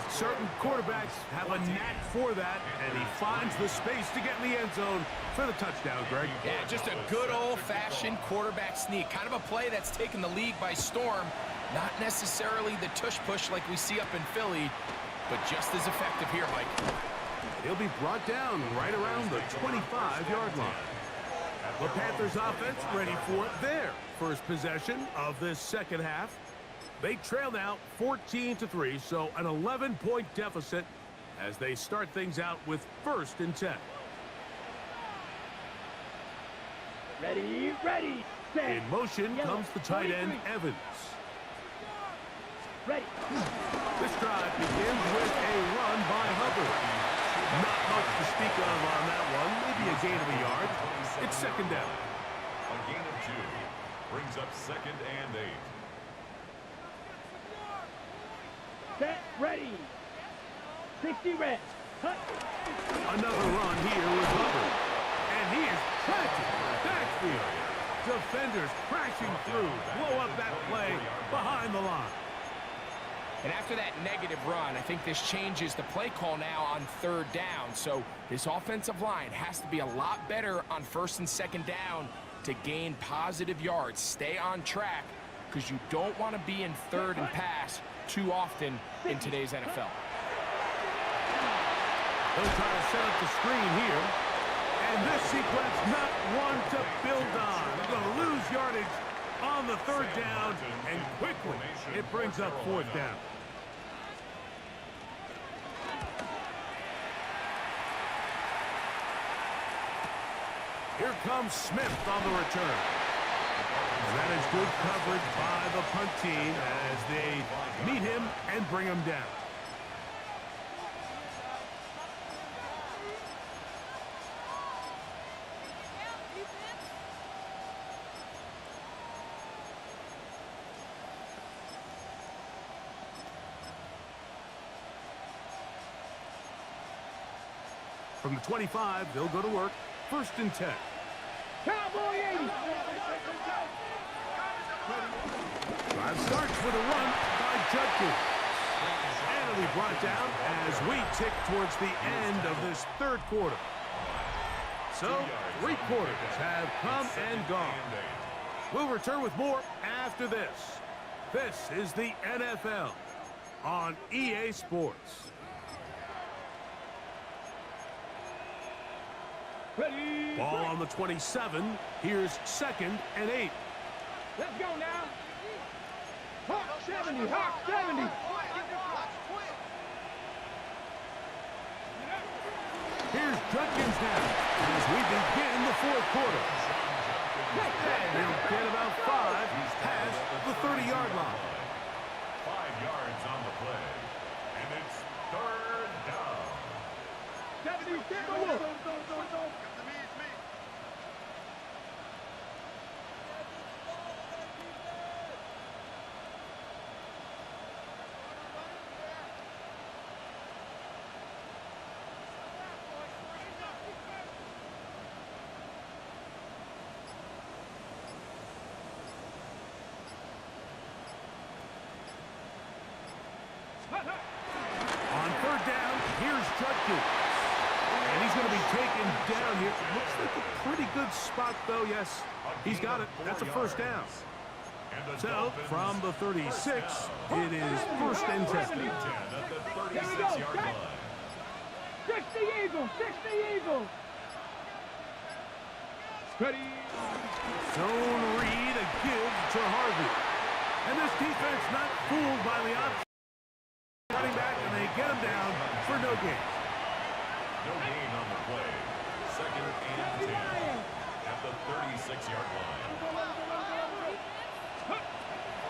Certain quarterbacks have a knack for that, and he finds the space to get in the end zone for the touchdown, Greg. Yeah, just a good old-fashioned quarterback sneak. Kind of a play that's taken the league by storm. Not necessarily the tush-push like we see up in Philly, but just as effective here, Mike. He'll be brought down right around the 25-yard line. The Panthers offense ready for their first possession of this 2nd half. They trail now 14-3, so an 11-point deficit as they start things out with 1st and 10. Ready? Ready. Set. In motion comes the tight end, Evans. Ready. This drive begins with a run by Hubbard. Not much to speak of on that one. Maybe a gain of a yard. It's 2nd down. A gain of 2 brings up 2nd and 8. Set. Ready. 60 red. Cut. Another run here with Hubbard. And he is tragic. Backfield. Defenders crashing through. Blow up that play behind the line. And after that negative run, I think this changes the play call now on 3rd down. So this offensive line has to be a lot better on 1st and 2nd down to gain positive yards. Stay on track because you don't want to be in 3rd and pass too often in today's NFL. They'll try to set up the screen here. And this sequence, not one to build on. They're going to lose yardage on the 3rd down, and quickly it brings up 4th down. Here comes Smith on the return. And that is good coverage by the punt team as they meet him and bring him down. From the 25, they'll go to work. 1st and 10. Cowboy 80. Drive starts with a run by JUJU. And it'll be brought down as we tick towards the end of this 3rd quarter. So, 3 quarters have come and gone. We'll return with more after this. This is the NFL on EA Sports. Ready. Ball on the 27. Here's 2nd and 8. Let's go now. Hawk 70. Hawk 70. Here's Judkins now as we begin the 4th quarter. And he'll get about 5 past the 30-yard line. 5 yards on the play. And it's 3rd down. 70. Timberwolves. On third down, here's JUJU. And he's going to be taken down here. Looks like a pretty good spot, though. Yes, he's got it. That's a first down. So, from the 36, it is first and 10. At the 36-yard line. 60 Eagles, 60 Eagles. Ready. Zone read, a give to Harvey. And this defense not fooled by the option. Running back, and they get him down for no gain. No gain on the play. Second and 10 at the 36-yard line.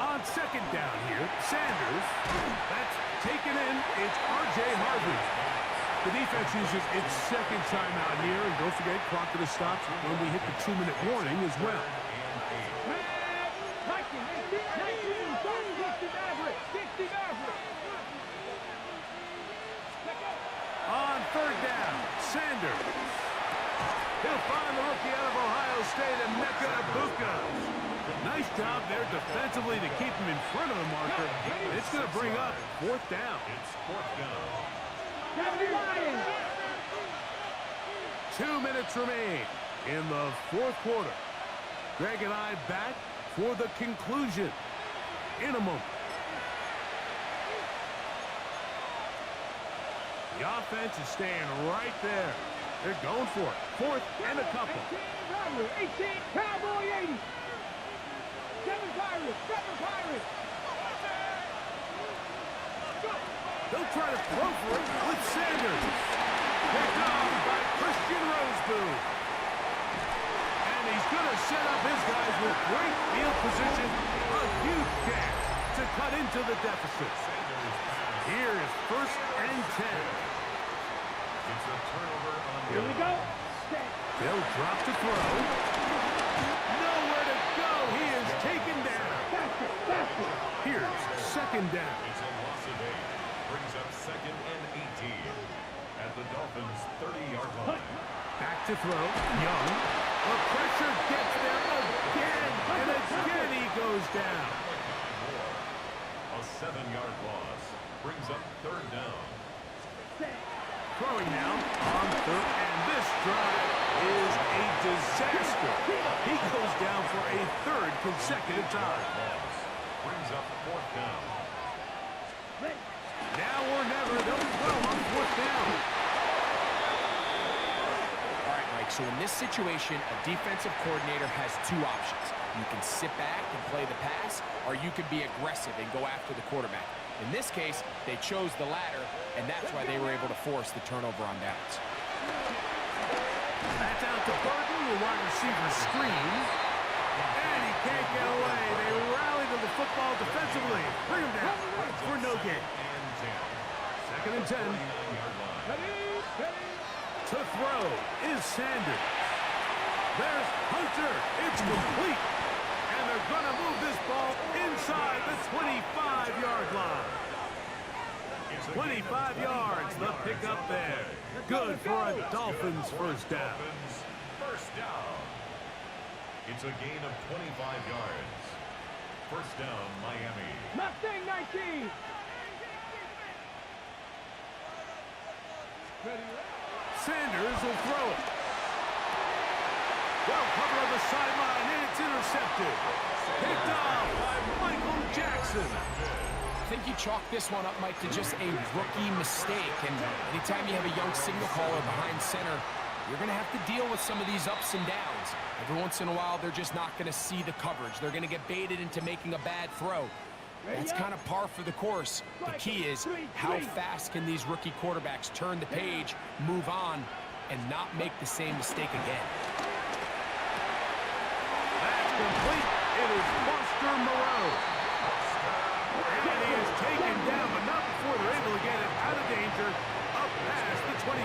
On second down here, Sanders. That's taken in. It's R.J. Harvey. The defense uses its second timeout here, and don't forget, clock to the stops when we hit the 2-minute warning as well. On third down, Sanders. He'll find the rookie out of Ohio State, Emeka Egbuka. Nice job there defensively to keep him in front of the marker. It's going to bring up fourth down. It's fourth down. 2 minutes remain in the fourth quarter. Greg and I back for the conclusion in a moment. The offense is staying right there. They're going for it. Fourth and a couple. 18, Cowboy 80. 7 Pirates, 7 Pirates. They'll try to throw for it with Sanders. Picked off by Christian Rosebud. And he's going to set up his guys with great field position. A huge chance to cut into the deficit. Here is first and 10. It's a turnover on the Here we go. They'll drop to throw. Nowhere to go. He is taken down. Here's second down. It's a loss of 8. Brings up second and 18 at the Dolphins' 30-yard line. Back to throw. Young. The pressure gets there again. And again he goes down. A 7-yard loss. Brings up third down. Throwing now on third. And this drive is a disaster. He goes down for a third consecutive time. Brings up fourth down. Now or never, they'll throw on fourth down. All right, Mike, so in this situation, a defensive coordinator has two options. You can sit back and play the pass, or you can be aggressive and go after the quarterback. In this case, they chose the latter, and that's why they were able to force the turnover on downs. That's out to Burton, the wide receiver screen. And he can't get away. They rally to the football defensively. Bring him down for no gain. Second and 10. To throw is Sanders. There's Hunter. It's complete. And they're going to move this ball inside the 25-yard line. 25 yards, the pickup there. Good for a Dolphins first down. First down. It's a gain of 25 yards. First down, Miami. Mustang 19. Sanders will throw it. Well cover on the sideline, and it's intercepted. Picked off by Michael Jackson. I think you chalk this one up, Mike, to just a rookie mistake. And anytime you have a young signal caller behind center, you're going to have to deal with some of these ups and downs. Every once in a while, they're just not going to see the coverage. They're going to get baited into making a bad throw. That's kind of par for the course. The key is how fast can these rookie quarterbacks turn the page, move on, and not make the same mistake again. That's complete. It is Buster Moreau. And he is taken down, but not before they're able to get it out of danger, up past the 25.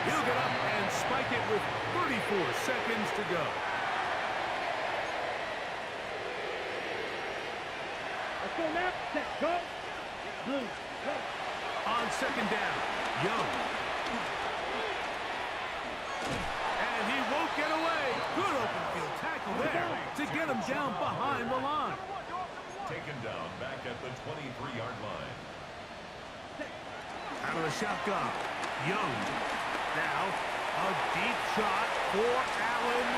He'll get up and spike it with 34 seconds to go. Let's go now. Set. Go. Blue. Go. On second down, Young. And he won't get away. Good open field tackle there to get him down behind the line. the shotgun. Young. Now, a deep shot for Allen.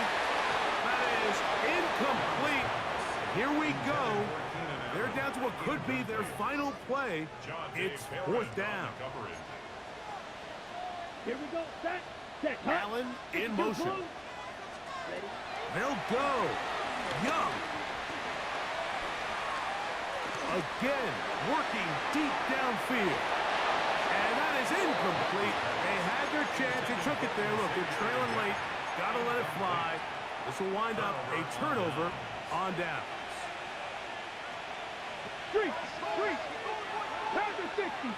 That is incomplete. Here we go. They're down to what could be their final play. It's fourth down. Here we go. Set. Allen in motion. They'll go. Young. Again, working deep downfield. And that is incomplete. They had their chance. They took it there. Look, they're trailing late. Got to let it fly. This will wind up a turnover on downs. Street. Panther 60.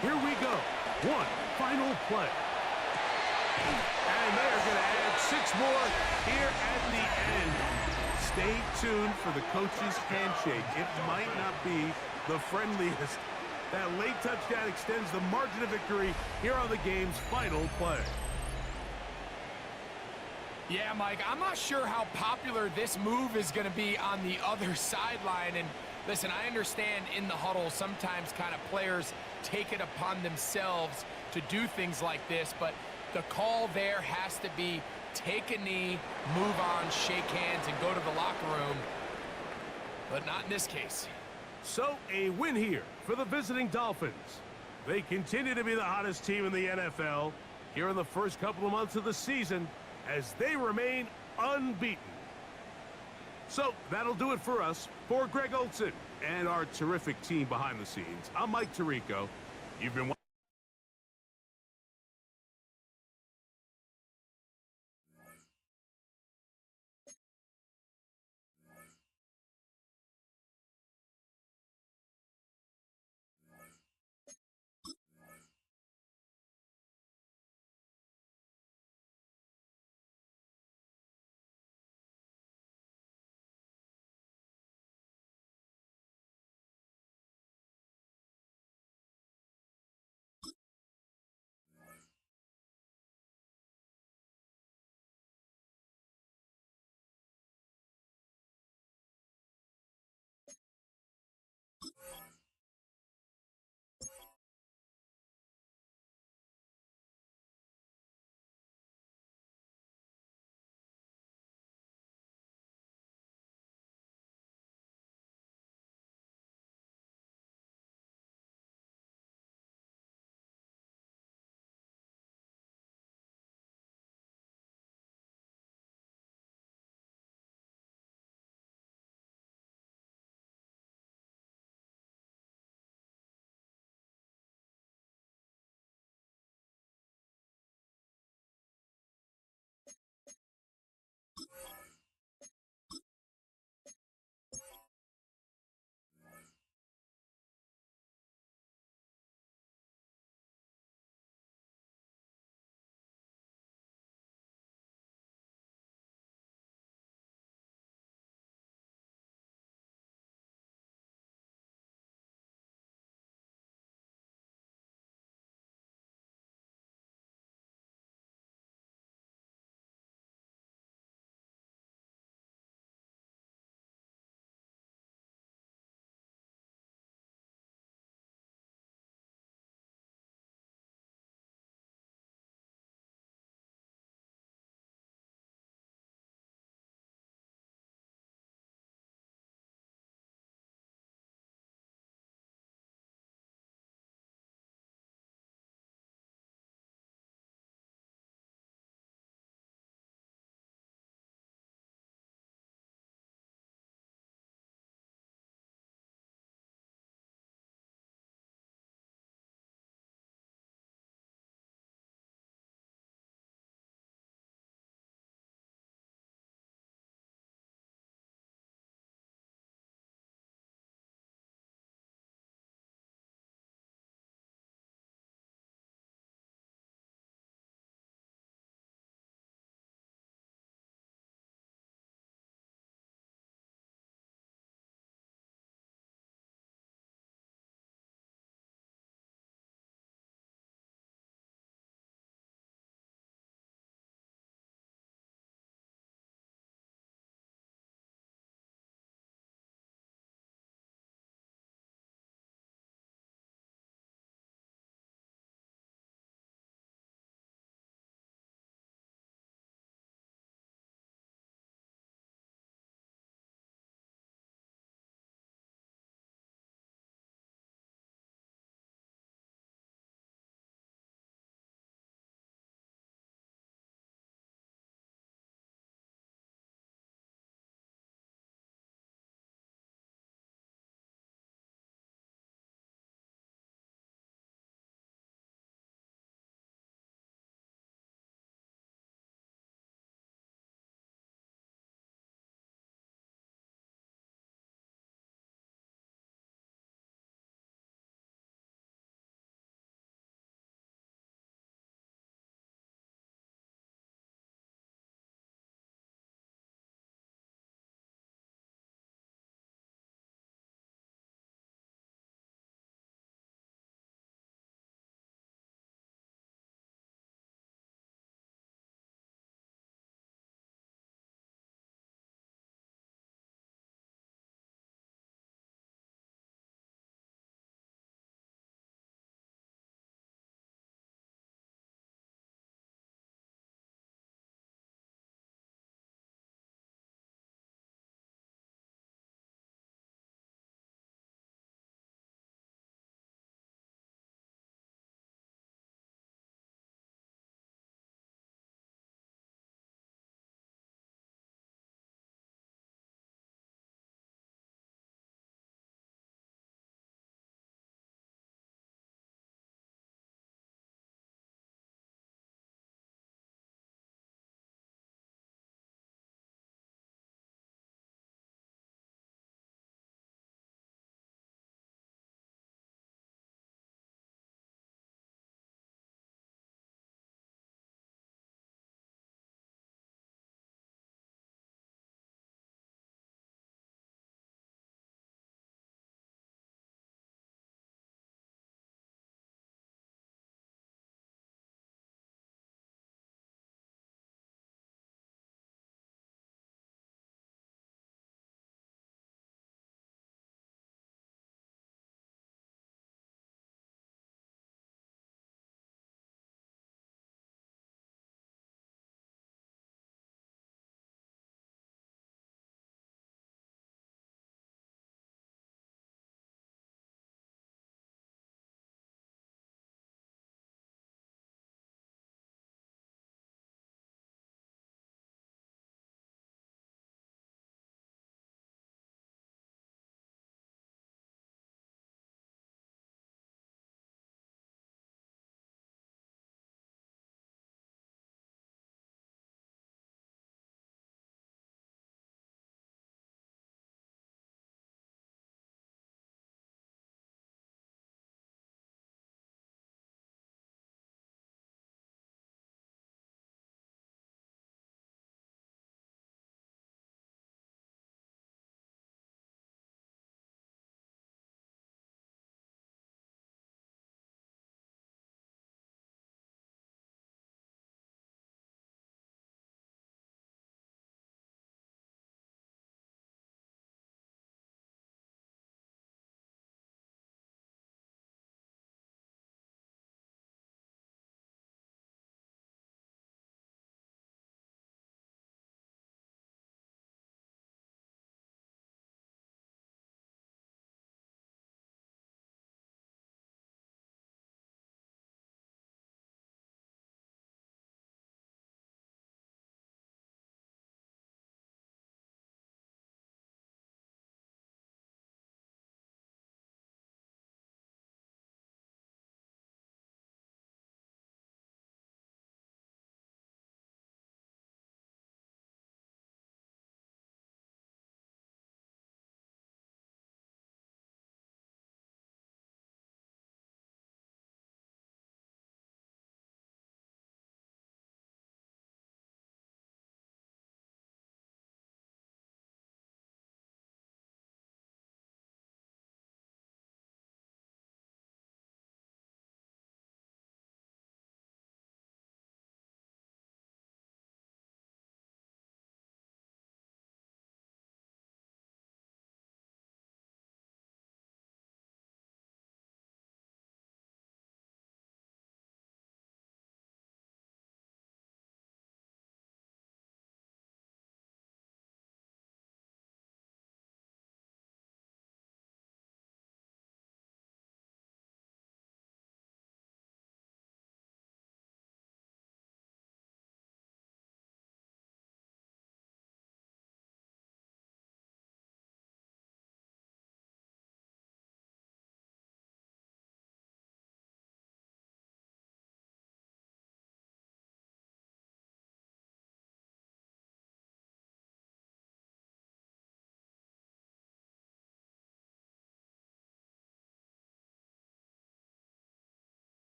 Here we go. One final play. And they're going to add 6 more here at the end. Stay tuned for the coach's handshake. It might not be the friendliest. That late touchdown extends the margin of victory here on the game's final play. Yeah, Mike, I'm not sure how popular this move is going to be on the other sideline. And listen, I understand in the huddle sometimes kind of players take it upon themselves to do things like this, but the call there has to be take a knee, move on, shake hands, and go to the locker room. But not in this case. So a win here for the visiting Dolphins. They continue to be the hottest team in the NFL here in the first couple of months of the season as they remain unbeaten. So that'll do it for us. For Greg Olson and our terrific team behind the scenes, I'm Mike Tirico. You've been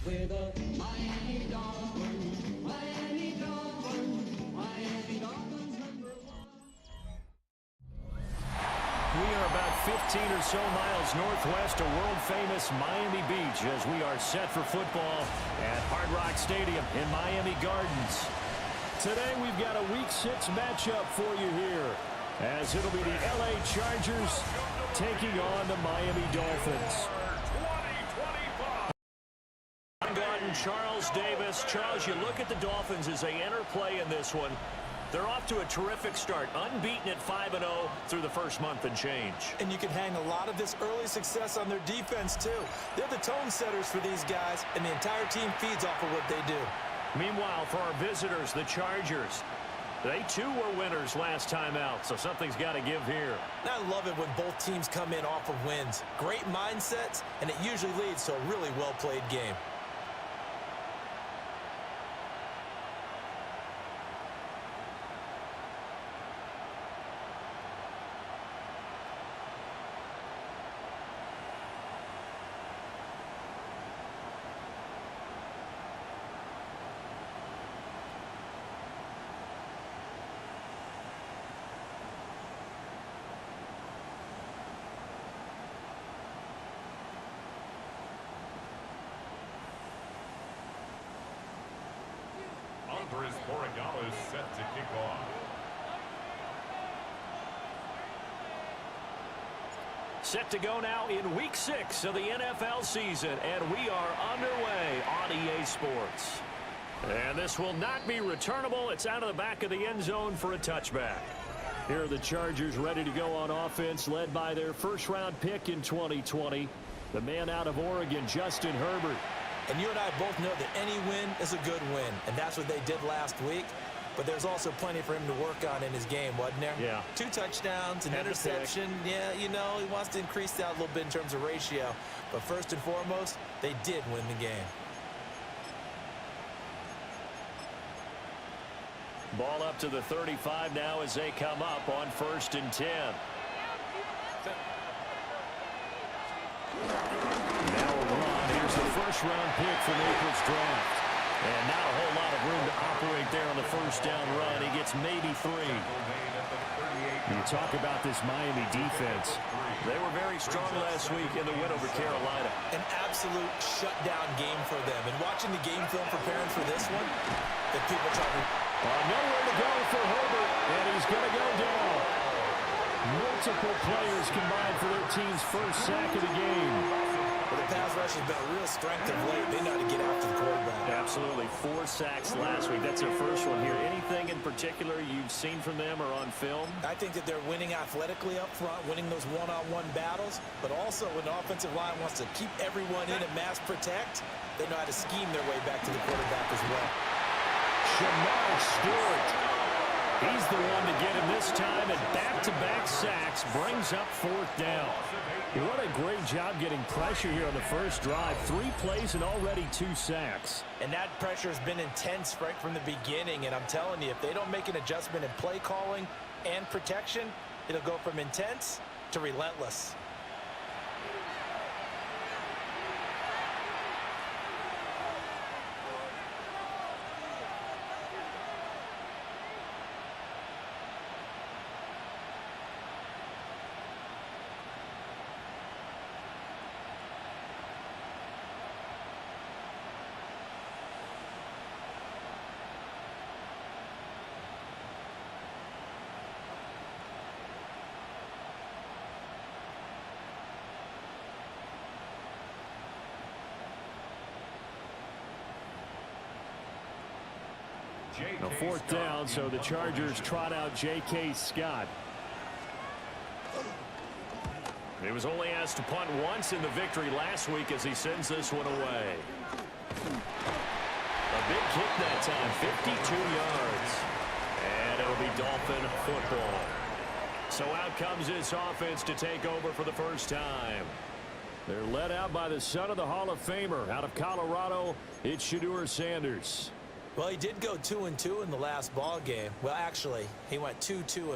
with the Miami Dolphins. Miami Dolphins. Miami Dolphins #1. We are about 15 or so miles northwest of world-famous Miami Beach as we are set for football at Hard Rock Stadium in Miami Gardens. Today we've got a Week 6 matchup for you here as it'll be the LA Chargers taking on the Miami Dolphins. Charles Davis. Charles, you look at the Dolphins as they enter play in this one. They're off to a terrific start, unbeaten at 5-0 through the first month and change. And you can hang a lot of this early success on their defense, too. They're the tone setters for these guys, and the entire team feeds off of what they do. Meanwhile, for our visitors, the Chargers, they too were winners last time out, so something's got to give here. And I love it when both teams come in off of wins. Great mindsets, and it usually leads to a really well-played game. Andres Borregales set to kick off. Set to go now in Week 6 of the NFL season, and we are underway on EA Sports. And this will not be returnable. It's out of the back of the end zone for a touchback. Here are the Chargers ready to go on offense, led by their first-round pick in 2020, the man out of Oregon, Justin Herbert. And you and I both know that any win is a good win, and that's what they did last week. But there's also plenty for him to work on in his game, wasn't there? Yeah. 2 touchdowns, an interception. Yeah, you know, he wants to increase that a little bit in terms of ratio. But first and foremost, they did win the game. Ball up to the 35 now as they come up on 1st and 10. Now a run. Here's the first-round pick from April's draft. And not a whole lot of room to operate there on the first down run. He gets maybe 3. You talk about this Miami defense. They were very strong last week in the win over Carolina. An absolute shutdown game for them. And watching the game film preparing for this one, that people try to... nowhere to go for Herbert, and he's going to go down. Multiple players combined for their team's first sack of the game. Well, the pass rush has been a real strength of late. They know how to get after the quarterback. Absolutely. 4 sacks last week. That's their first one here. Anything in particular you've seen from them or on film? I think that they're winning athletically up front, winning those one-on-one battles, but also when the offensive line wants to keep everyone in and mass protect, they know how to scheme their way back to the quarterback as well. Shamar Stewart. He's the one to get him this time, and back-to-back sacks brings up 4th down. What a great job getting pressure here on the first drive. 3 plays and already 2 sacks. And that pressure has been intense right from the beginning, and I'm telling you, if they don't make an adjustment in play calling and protection, it'll go from intense to relentless. Now 4th down, so the Chargers trot out J.K. Scott. He was only asked to punt once in the victory last week as he sends this one away. A big kick that time, 52 yards. And it'll be Dolphin football. So out comes this offense to take over for the first time. They're led out by the son of the Hall of Famer out of Colorado. It's Shedeur Sanders. Well, he did go 2-2 in the last ball game. Well, actually, he went 2-2-1,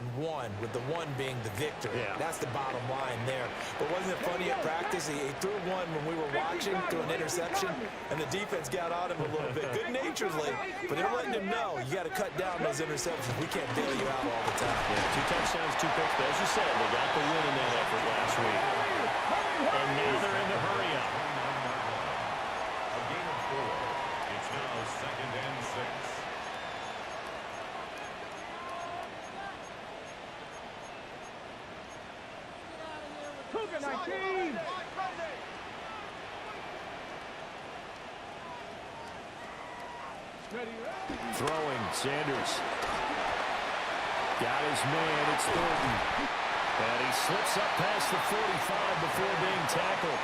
with the one being the victory. Yeah. That's the bottom line there. But wasn't it funny at practice? He threw one when we were watching, threw an interception, and the defense got on him a little bit, good-naturedly. But they're letting him know, you got to cut down those interceptions. We can't bail you out all the time. Yeah, 2 touchdowns, 2 picks. But as you said, they got the win in that effort last week. And now they're in the hurry-up. A gain of 4. It's now 2nd and 6. Cougar 19. Throwing, Sanders. Got his man, it's Thornton. And he slips up past the 45 before being tackled.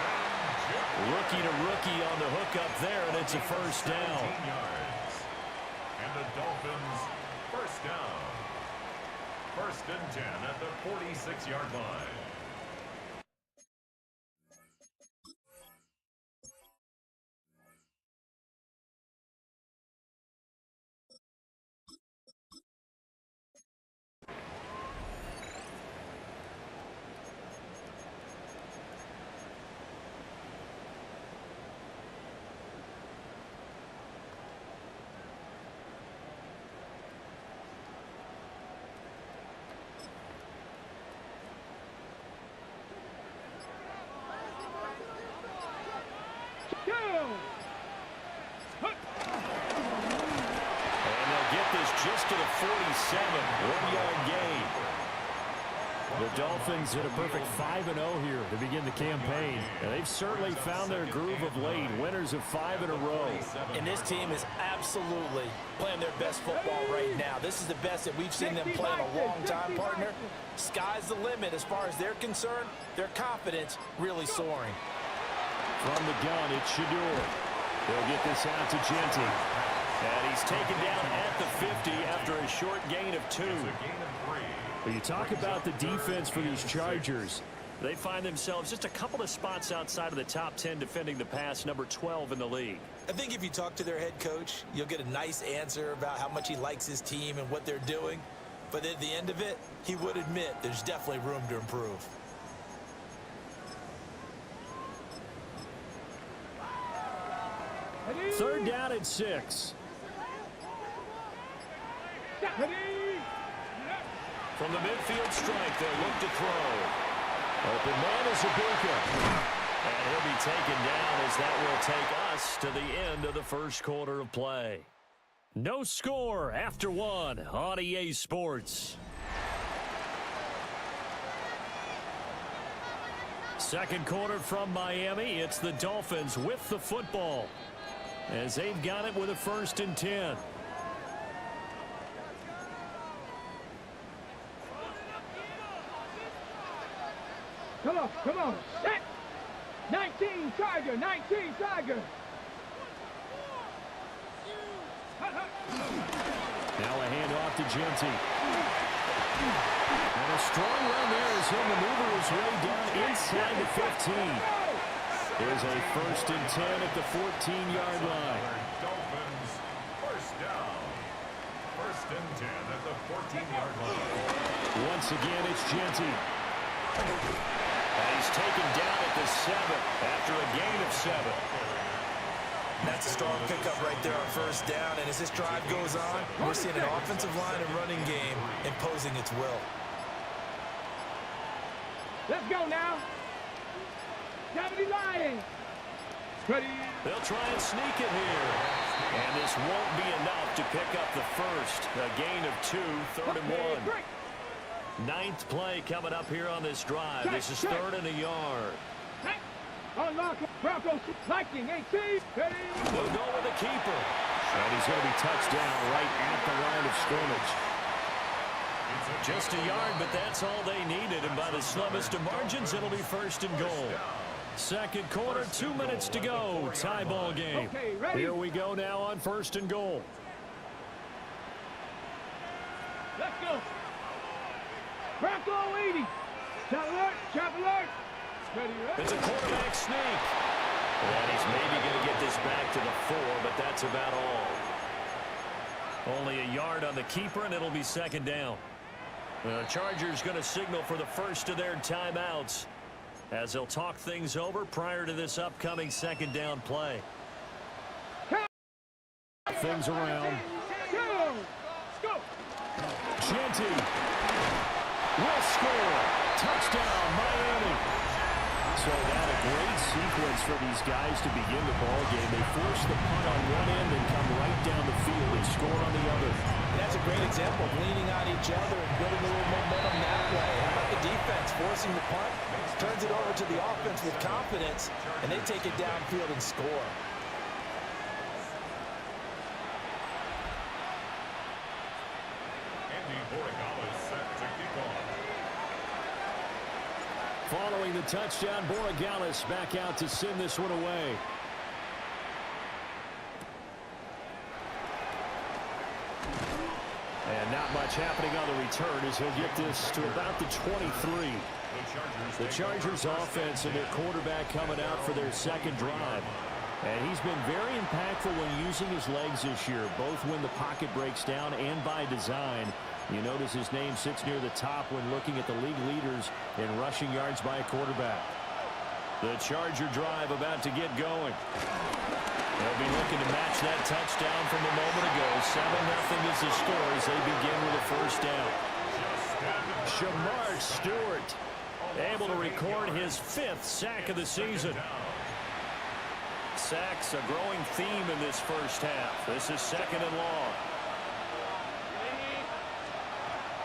Rookie to rookie on the hook up there, and it's a first down. 17 yards. And the Dolphins, first down. 1st and 10 at the 46-yard line. And they'll get this just to the 47, 1-yard gain. The Dolphins hit a perfect 5-0 here to begin the campaign. And they've certainly found their groove of late, winners of 5 in a row. And this team is absolutely playing their best football right now. This is the best that we've seen them play in a long time, partner. Sky's the limit as far as they're concerned. Their confidence really soaring. From the gun, it's JUJU. They'll get this out to Genty. And he's taken down at the 50 after a short gain of 2. When you talk about the defense for these Chargers, they find themselves just a couple of spots outside of the top 10 defending the pass, number 12 in the league. I think if you talk to their head coach, you'll get a nice answer about how much he likes his team and what they're doing. But at the end of it, he would admit there's definitely room to improve. Third down and 6. From the midfield strike, they'll look to throw. Open man is Ibuka. And he'll be taken down as that will take us to the end of the first quarter of play. No score after 1 on EA Sports. Second quarter from Miami. It's the Dolphins with the football, as they've got it with a 1st and 10. Come on, set! 19 Tiger, 19 Tiger! Now a handoff to Genty. And a strong run there as he'll maneuver his way down inside the 15. There's a 1st and 10 at the 14-yard line. Dolphins, first down. 1st and 10 at the 14-yard line. Once again, it's Genty. And he's taken down at the 7 after a gain of 7. That's a strong pickup right there on 1st down. And as this drive goes on, we're seeing an offensive line and running game imposing its will. Let's go now. Cavity line. Ready. They'll try and sneak it here. And this won't be enough to pick up the first. A gain of 2, 3rd and 1. 9th play coming up here on this drive. This is 3rd and a yard. Unlock Broncos Lightning 18. Ready. They'll go with the keeper. And he's going to be touched down right at the line of scrimmage. Just a yard, but that's all they needed. And by the slimmest of margins, it'll be 1st and goal. Second quarter, 2 minutes to go. Tie ball game. Here we go now on 1st and goal. Let's go. Bronco 80. Chop alert, chop alert. Ready, ready. It's a quarterback sneak. And he's maybe going to get this back to the 4, but that's about all. Only a yard on the keeper, and it'll be second down. The Chargers going to signal for the first of their timeouts as they'll talk things over prior to this upcoming second down play. Things around. Genty will score. Touchdown, Miami. So that a great sequence for these guys to begin the ball game. They force the punt on one end and come right down the field and score on the other. And that's a great example of leaning on each other and building a little momentum that way. How about the defense forcing the punt, turns it over to the offense with confidence, and they take it downfield and score. Following the touchdown, Borregales back out to send this one away. And not much happening on the return as he'll get this to about the 23. The Chargers offense and their quarterback coming out for their second drive. And he's been very impactful when using his legs this year, both when the pocket breaks down and by design. You notice his name sits near the top when looking at the league leaders in rushing yards by a quarterback. The Charger drive about to get going. They'll be looking to match that touchdown from a moment ago. 7-0 is the score as they begin with a first down. Shamar Stewart able to record his 5th sack of the season. Sacks a growing theme in this first half. This is second and long.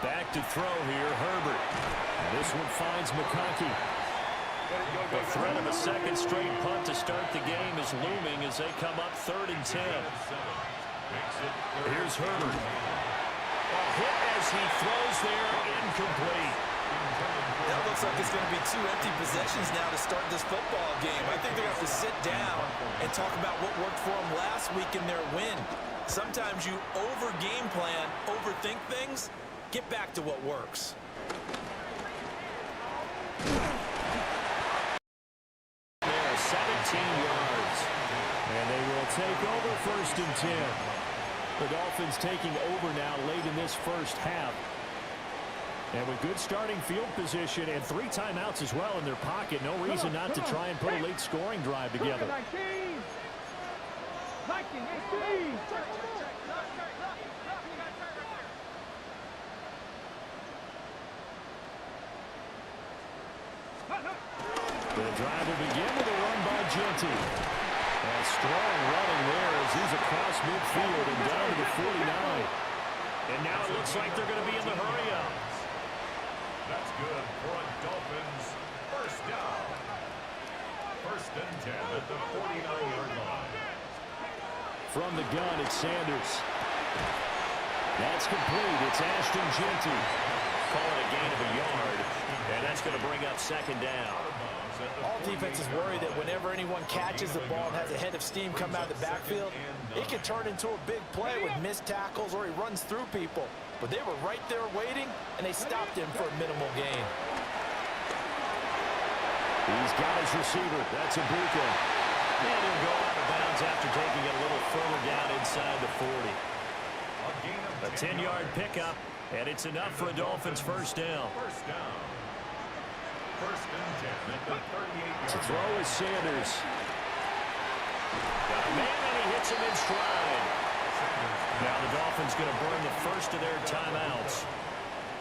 Back to throw here, Herbert. And this one finds McConkey. The threat of a second straight punt to start the game is looming as they come up 3rd and 10. Here's Herbert. A hit as he throws there, incomplete. That looks like it's going to be 2 empty possessions now to start this football game. I think they're going to have to sit down and talk about what worked for them last week in their win. Sometimes you over-game plan, overthink things. Get back to what works. There, 17 yards. And they will take over 1st and 10. The Dolphins taking over now late in this first half. And with good starting field position and 3 timeouts as well in their pocket, no reason not to try and put a late scoring drive together. 19, 18. The drive will begin with a run by Genty. And strong running there as he's across midfield and down to the 49. And now it looks like they're going to be in the hurry-up. That's good for a Dolphins first down. 1st and 10 at the 49-yard line. From the gun, it's Sanders. That's complete. It's Ashton Genty. Call it a gain of a yard. And that's going to bring up 2nd down. All defenses worry that whenever anyone catches the ball and has a head of steam come out of the backfield, it can turn into a big play with missed tackles or he runs through people. But they were right there waiting, and they stopped him for a minimal gain. He's got his receiver. That's Ibuka. And he'll go out of bounds after taking it a little further down inside the 40. A 10-yard pickup, and it's enough for a Dolphins first down. 1st and 10 at the 38-yard To throw is Sanders. Got a man, and he hits him in stride. Now the Dolphins going to burn the first of their timeouts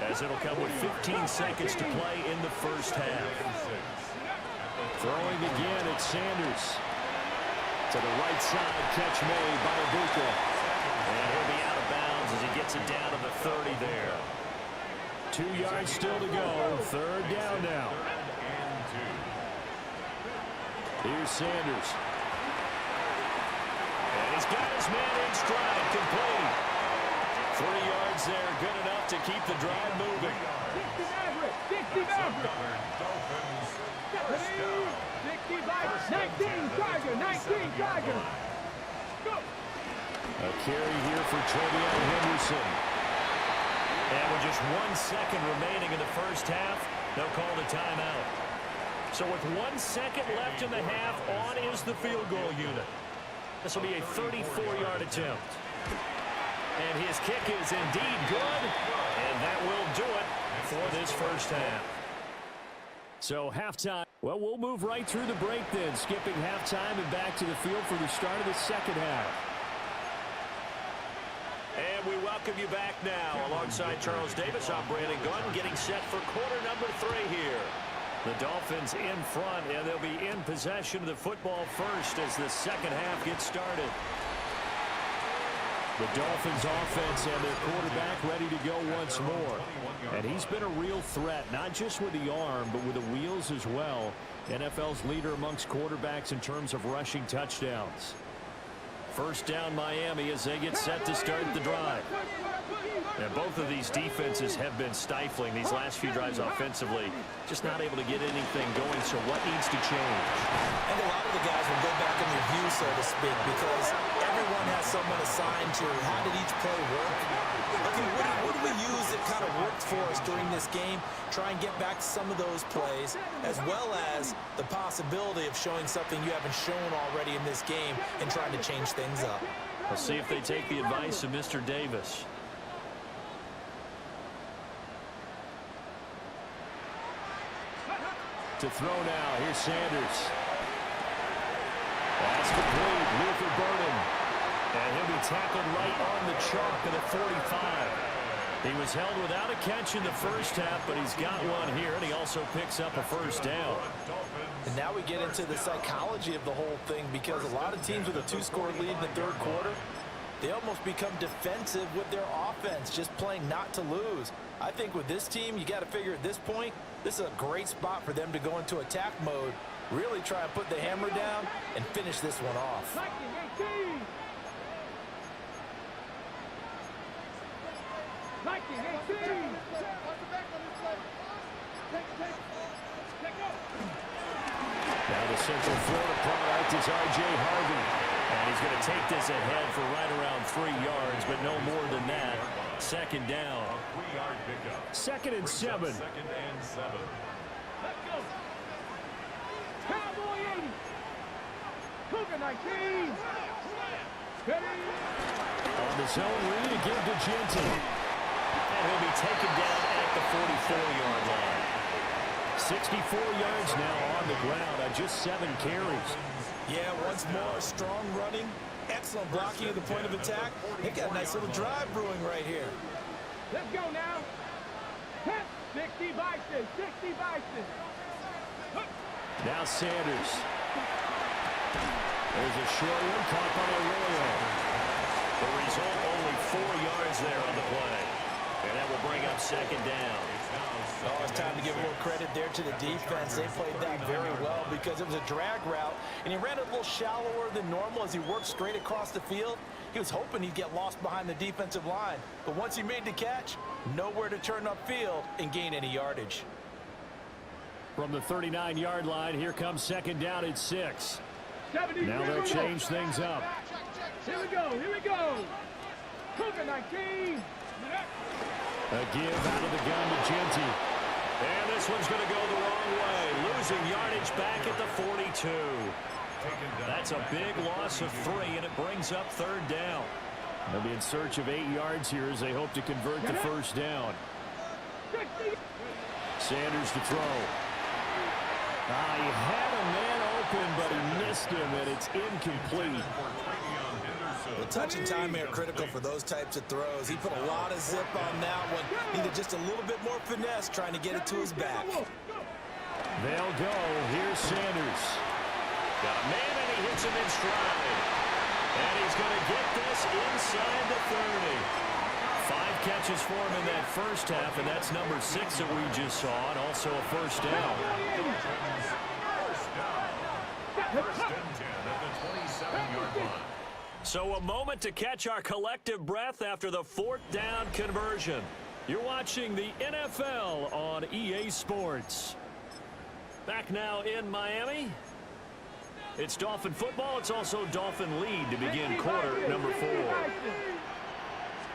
as it'll come with 15 seconds to play in the first half. Throwing again, it's Sanders. To the right side, catch made by Ibuka. And he'll be out of bounds as he gets it down to the 30 there. 2 yards still to go. 3rd down now. Here's Sanders. And he's got his man in stride, complete. 3 yards there, good enough to keep the drive moving. 60 Charger, 19 Charger. Go. A carry here for Trevion Henderson. And with just 1 second remaining in the first half, they'll call the timeout. So with 1 second left in the half, on is the field goal unit. This will be a 34-yard attempt. And his kick is indeed good, and that will do it for this first half. So halftime. Well, we'll move right through the break then, skipping halftime and back to the field for the start of the second half. And we welcome you back now. Alongside Charles Davis, I'm Brandon Gunn, getting set for quarter number 3 here. The Dolphins in front, and they'll be in possession of the football first as the second half gets started. The Dolphins offense and their quarterback ready to go once more. And he's been a real threat, not just with the arm, but with the wheels as well. NFL's leader amongst quarterbacks in terms of rushing touchdowns. First down Miami as they get set to start the drive. And both of these defenses have been stifling these last few drives offensively. Just not able to get anything going, so what needs to change? And a lot of the guys will go back and review, so to speak, because everyone has someone assigned to how did each play work. Okay, what do we use that kind of worked for us during this game? Try and get back to some of those plays, as well as the possibility of showing something you haven't shown already in this game and trying to change things up. We'll see if they take the advice of Mr. Davis. To throw now, here's Sanders. Pass complete, Luther Burden. And he'll be tackled right on the chalk at the 45. He was held without a catch in the first half, but he's got one here, and he also picks up a first down. And now we get into the psychology of the whole thing, because a lot of teams with a 2-score lead in the third quarter, they almost become defensive with their offense, just playing not to lose. I think with this team, you got to figure at this point, this is a great spot for them to go into attack mode, really try and put the hammer down and finish this one off. Now the Central Florida product is R.J. Harvey. And he's going to take this ahead for right around 3 yards, but no more than that. Second down. 2nd and 7. Let's go. Cowboy 80. Cougar 19. On the zone read again to Jensen. And he'll be taken down at the 44-yard line. 64 yards now on the ground on just 7 carries. Yeah, once more, strong running, excellent blocking at the point of attack. They got a nice little drive brewing right here. Let's go now. 60 Bison, 60 Bison. Now Sanders. There's a short one caught by Arroyo. The result, only 4 yards there on the play. And that will bring up second down. Oh, it's time to give a little credit there to the defense. They played that very well because it was a drag route, and he ran it a little shallower than normal as he worked straight across the field. He was hoping he'd get lost behind the defensive line, but once he made the catch, nowhere to turn upfield and gain any yardage. From the 39-yard line, here comes second down at 6. Now they'll change things up. Here we go, here we go. Cougar 19. A give out of the gun to Genty. And this one's going to go the wrong way. Losing yardage back at the 42. That's a big loss of 3, and it brings up third down. They'll be in search of 8 yards here as they hope to convert the first down. Sanders to throw. He had a man open, but he missed him, and it's incomplete. The touch and time are critical for those types of throws. He put a lot of zip on that one. Needed just a little bit more finesse trying to get it to his back. They'll go. Here's Sanders. Got a man, and he hits him in stride. And he's going to get this inside the 30. 5 catches for him in that first half, and that's number 6 that we just saw, and also a first down. First and 10 at the 27-yard line. So a moment to catch our collective breath after the 4th down conversion. You're watching the NFL on EA Sports. Back now in Miami. It's Dolphin football. It's also Dolphin lead to begin quarter number 4.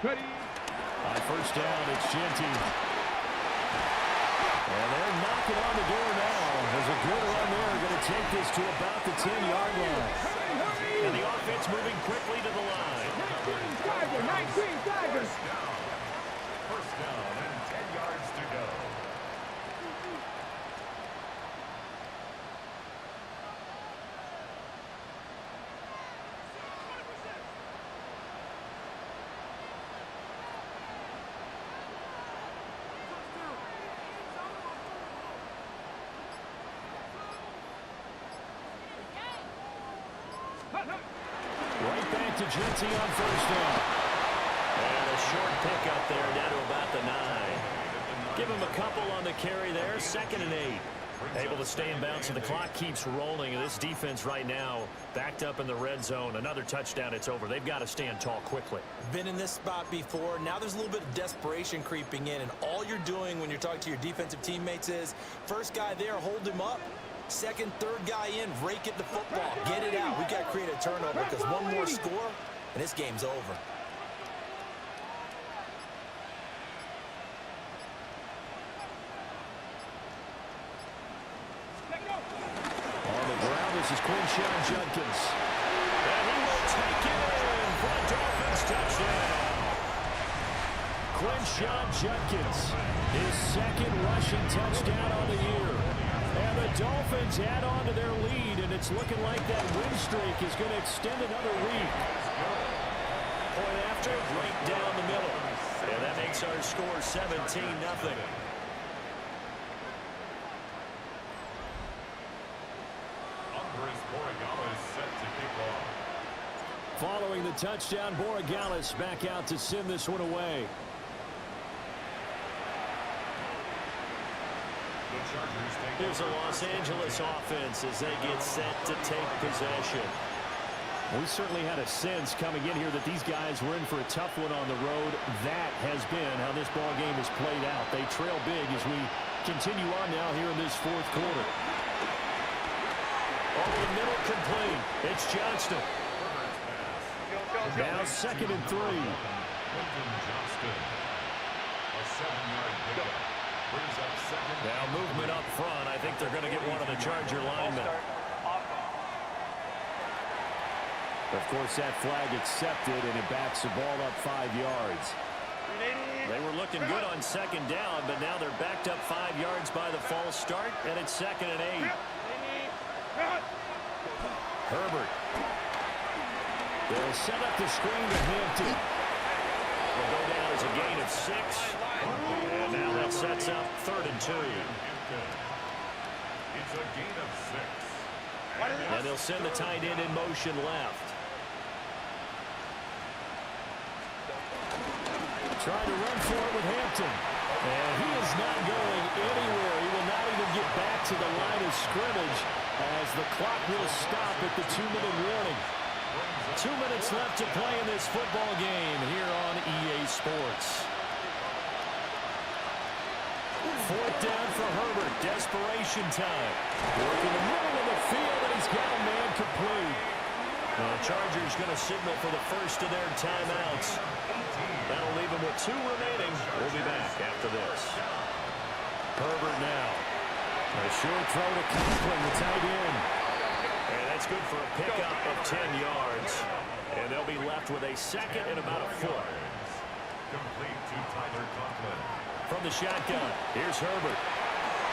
On first down, it's Genty. And they're knocking on the door now. There's a good run there. Going to take this to about the 10-yard line. And the offense moving quickly to the line. Right back to Jetty on first down. And a short pickup there down to about the 9. Give him a couple on the carry there. 2nd and 8. Able to stay in bounds, and the clock keeps rolling. And this defense right now backed up in the red zone. Another touchdown, it's over. They've got to stand tall quickly. Been in this spot before. Now there's a little bit of desperation creeping in, and all you're doing when you're talking to your defensive teammates is first guy there, hold him up. Second, third guy in, rake at the football. Get it out. We've got to create a turnover because one more score, and this game's over. This is Quinshawn Judkins. And he will take it in for a Dolphins touchdown. Quinshawn Judkins, his 2nd rushing touchdown on the year. And the Dolphins add on to their lead, and it's looking like that win streak is going to extend another week. Point after, right down the middle. And that makes our score 17-0. Following the touchdown, Borregales back out to send this one away. Here's a Los Angeles offense as they get set to take possession. We certainly had a sense coming in here that these guys were in for a tough one on the road. That has been how this ball game has played out. They trail big as we continue on now here in this 4th quarter. Over the middle, complete. It's Johnston. Now 2nd and 3. Now movement up front. I think they're going to get one of the Charger linemen. Of course, that flag accepted, and it backs the ball up 5 yards. They were looking good on 2nd down, but now they're backed up 5 yards by the false start, and it's 2nd and 8. Herbert. They'll set up the screen to Hampton. Will go down as a gain of 6. And now that sets up 3rd and 2. It's a gain of 6. And they'll send the tight end in motion left. Trying to run for it with Hampton. And he is not going anywhere. He will not even get back to the line of scrimmage as the clock will stop at the 2-minute warning. 2 minutes left to play in this football game here on EA Sports. 4th down for Herbert. Desperation time. Working the middle of the field, and he's got a man complete. The Chargers going to signal for the first of their timeouts. That'll leave him with 2 remaining. We'll be back after this. Herbert now. A short throw to Conklin, the tight end. And that's good for a pickup of 10 yards. And they'll be left with a 2nd and about a 4. Complete to Tyler Conklin. From the shotgun, here's Herbert.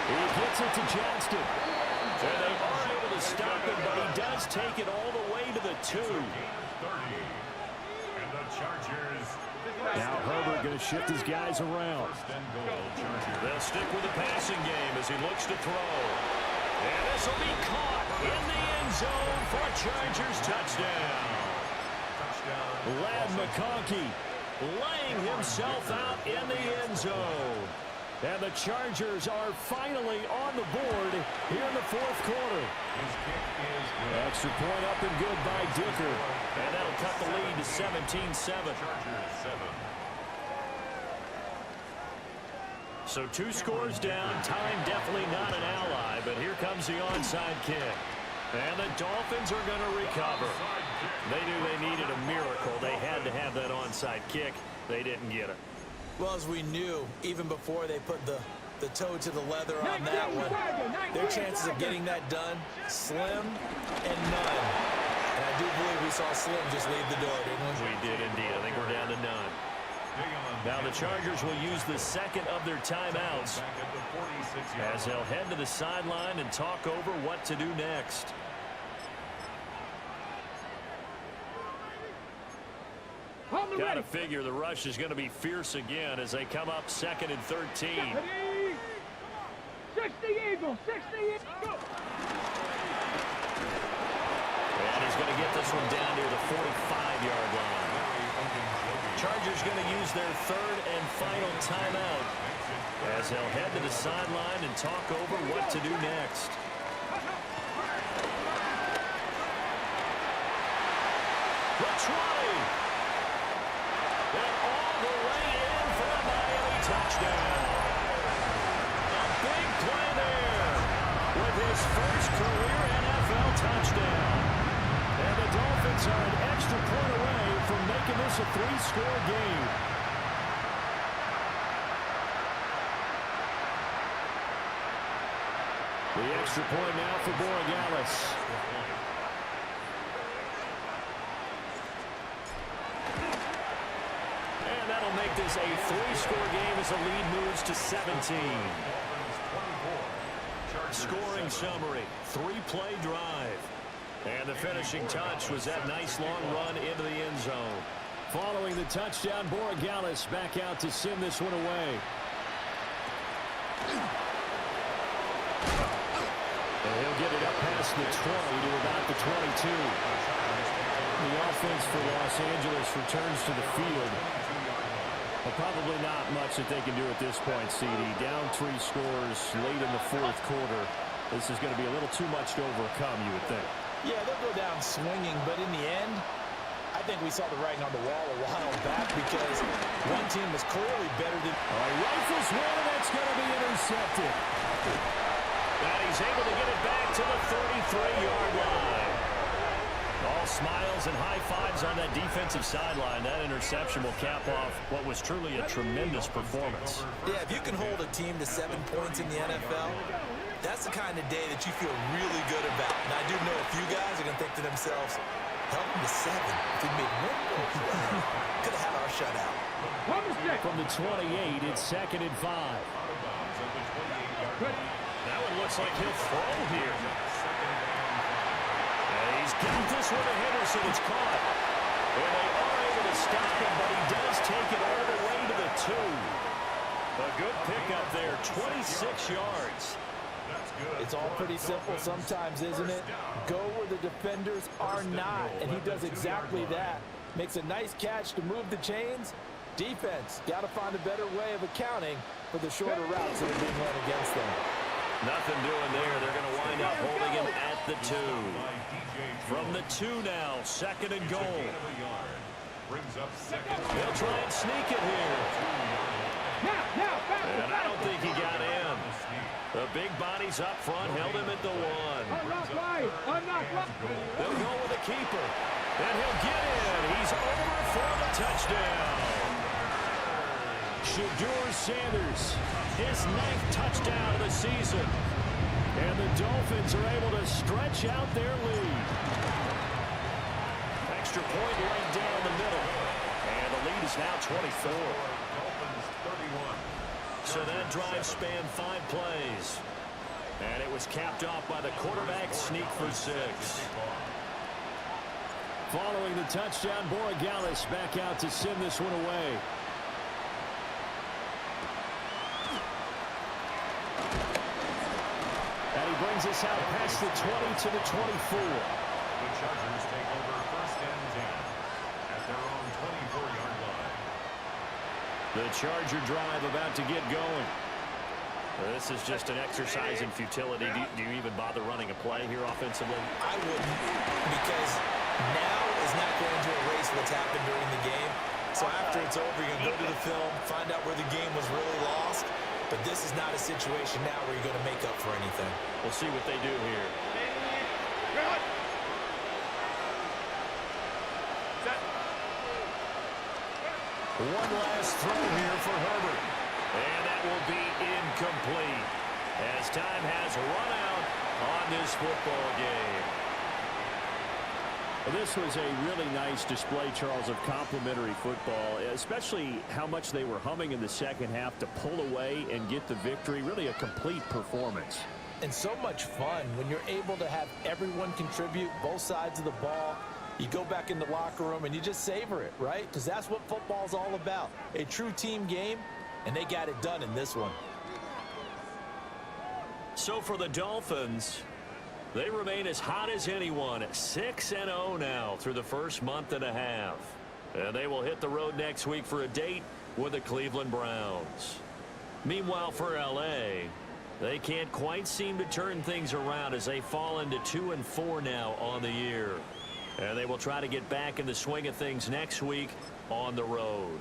He gets it to Johnston. And they are able to stop him, but he does take it all the way to the 2. And the Chargers. Now Herbert going to shift his guys around. They'll stick with the passing game as he looks to throw. And this will be caught in the end zone for a Chargers touchdown. Lad McConkey laying himself out in the end zone. And the Chargers are finally on the board here in the 4th quarter. Extra point up and good by Dicker. And that'll cut the lead to 17-7. So 2 scores down. Time definitely not an ally, but here comes the onside kick. And the Dolphins are going to recover. They knew they needed a miracle. They had to have that onside kick. They didn't get it. Well, as we knew, even before they put the toe to the leather on that one, their chances of getting that done, slim and none. And I do believe we saw Slim just leave the door, didn't we? We did indeed. I think we're down to none. Now the Chargers will use the 2nd of their timeouts as they'll head to the sideline and talk over what to do next. Got to figure the rush is going to be fierce again as they come up 2nd and 13. 60 Eagles, 60 Eagles. And as is going to get this one down near the 45-yard line. Chargers going to use their third and final timeout as they'll head to the sideline and talk over what to do next. The 20. And all the way in for a Miami touchdown. A big play there with his first career NFL touchdown. And the Dolphins are an extra point away from making this a 3-score game. The extra point now for Borregales. And that'll make this a 3-score game as the lead moves to 17. Scoring summary, 3-play drive. And the finishing touch was that nice long run into the end zone. Following the touchdown, Borregales back out to send this one away. And he'll get it up past the 20 to about the 22. The offense for Los Angeles returns to the field. But probably not much that they can do at this point, CD. Down 3 scores late in the 4th quarter. This is going to be a little too much to overcome, you would think. Yeah, they'll go down swinging, but in the end, I think we saw the writing on the wall a while back because one team was clearly better than... All right, rifles one, and that's going to be intercepted. And he's able to get it back to the 33-yard line. All smiles and high fives on that defensive sideline. That interception will cap off what was truly a tremendous performance. Yeah, if you can hold a team to 7 points in the NFL, that's the kind of day that you feel really good about. And I do know a few guys are going to think to themselves, held them to 7. If we made 1 more play, could have had our shutout. From the 28, it's 2nd and 5. That one looks like he'll throw here. And he's got this one to Henderson. It's caught. And they are able to stop him, but he does take it all the way to the 2. A good pickup there, 26 yards. It's all pretty simple sometimes, isn't it? Go where the defenders are not, and he does exactly that. Makes a nice catch to move the chains. Defense, got to find a better way of accounting for the shorter routes that are being run against them. Nothing doing there. They're going to wind up holding him at the 2. From the 2 now, 2nd and goal. They'll try and sneak it here. And I don't think he got in. The big bodies up front held him at the 1. They'll go with the keeper. And he'll get in. He's over for the touchdown. JUJU Sanders, his 9th touchdown of the season. And the Dolphins are able to stretch out their lead. Extra point right down the middle. And the lead is now 24. So that drive spanned 5 plays. And it was capped off by the quarterback sneak for 6. Following the touchdown, Borregales back out to send this one away. And he brings us out past the 20 to the 24. The Chargers take over 1st and 10 at their own 24-yard line. The Charger drive about to get going. This is just an exercise in futility. Do you even bother running a play here offensively? I wouldn't, because now is not going to erase what's happened during the game. So after it's over, you're going to go to the film, find out where the game was really lost. But this is not a situation now where you're going to make up for anything. We'll see what they do here. One last throw here for Herbert. And that will be incomplete as time has run out on this football game. This was a really nice display, Charles, of complimentary football, especially how much they were humming in the second half to pull away and get the victory. Really a complete performance. And so much fun when you're able to have everyone contribute, both sides of the ball. You go back in the locker room and you just savor it, right? Because that's what football's all about. A true team game, and they got it done in this one. So for the Dolphins, They remain as hot as anyone, 6-0 now through the first month and a half. And they will hit the road next week for a date with the Cleveland Browns. Meanwhile, for L.A., they can't quite seem to turn things around as they fall into 2-4 now on the year. And they will try to get back in the swing of things next week on the road.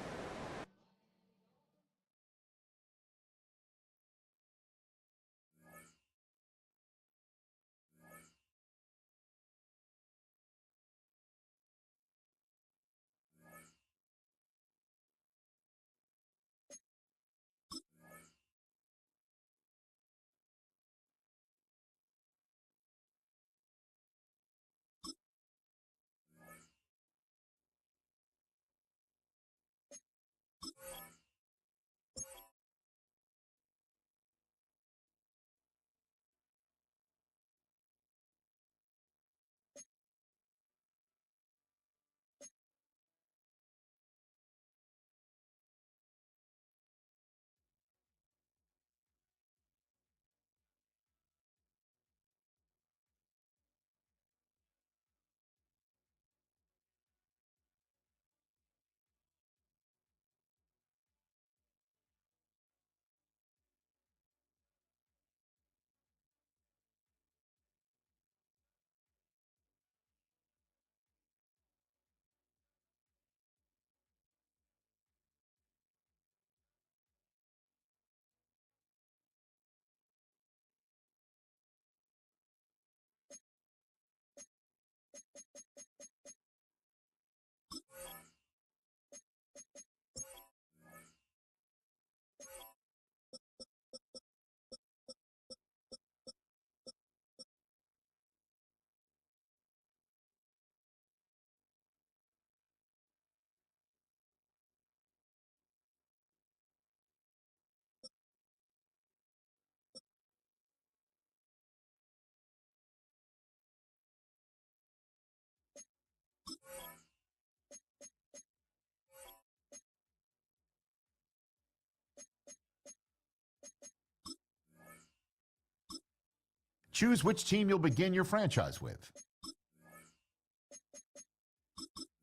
Choose which team you'll begin your franchise with.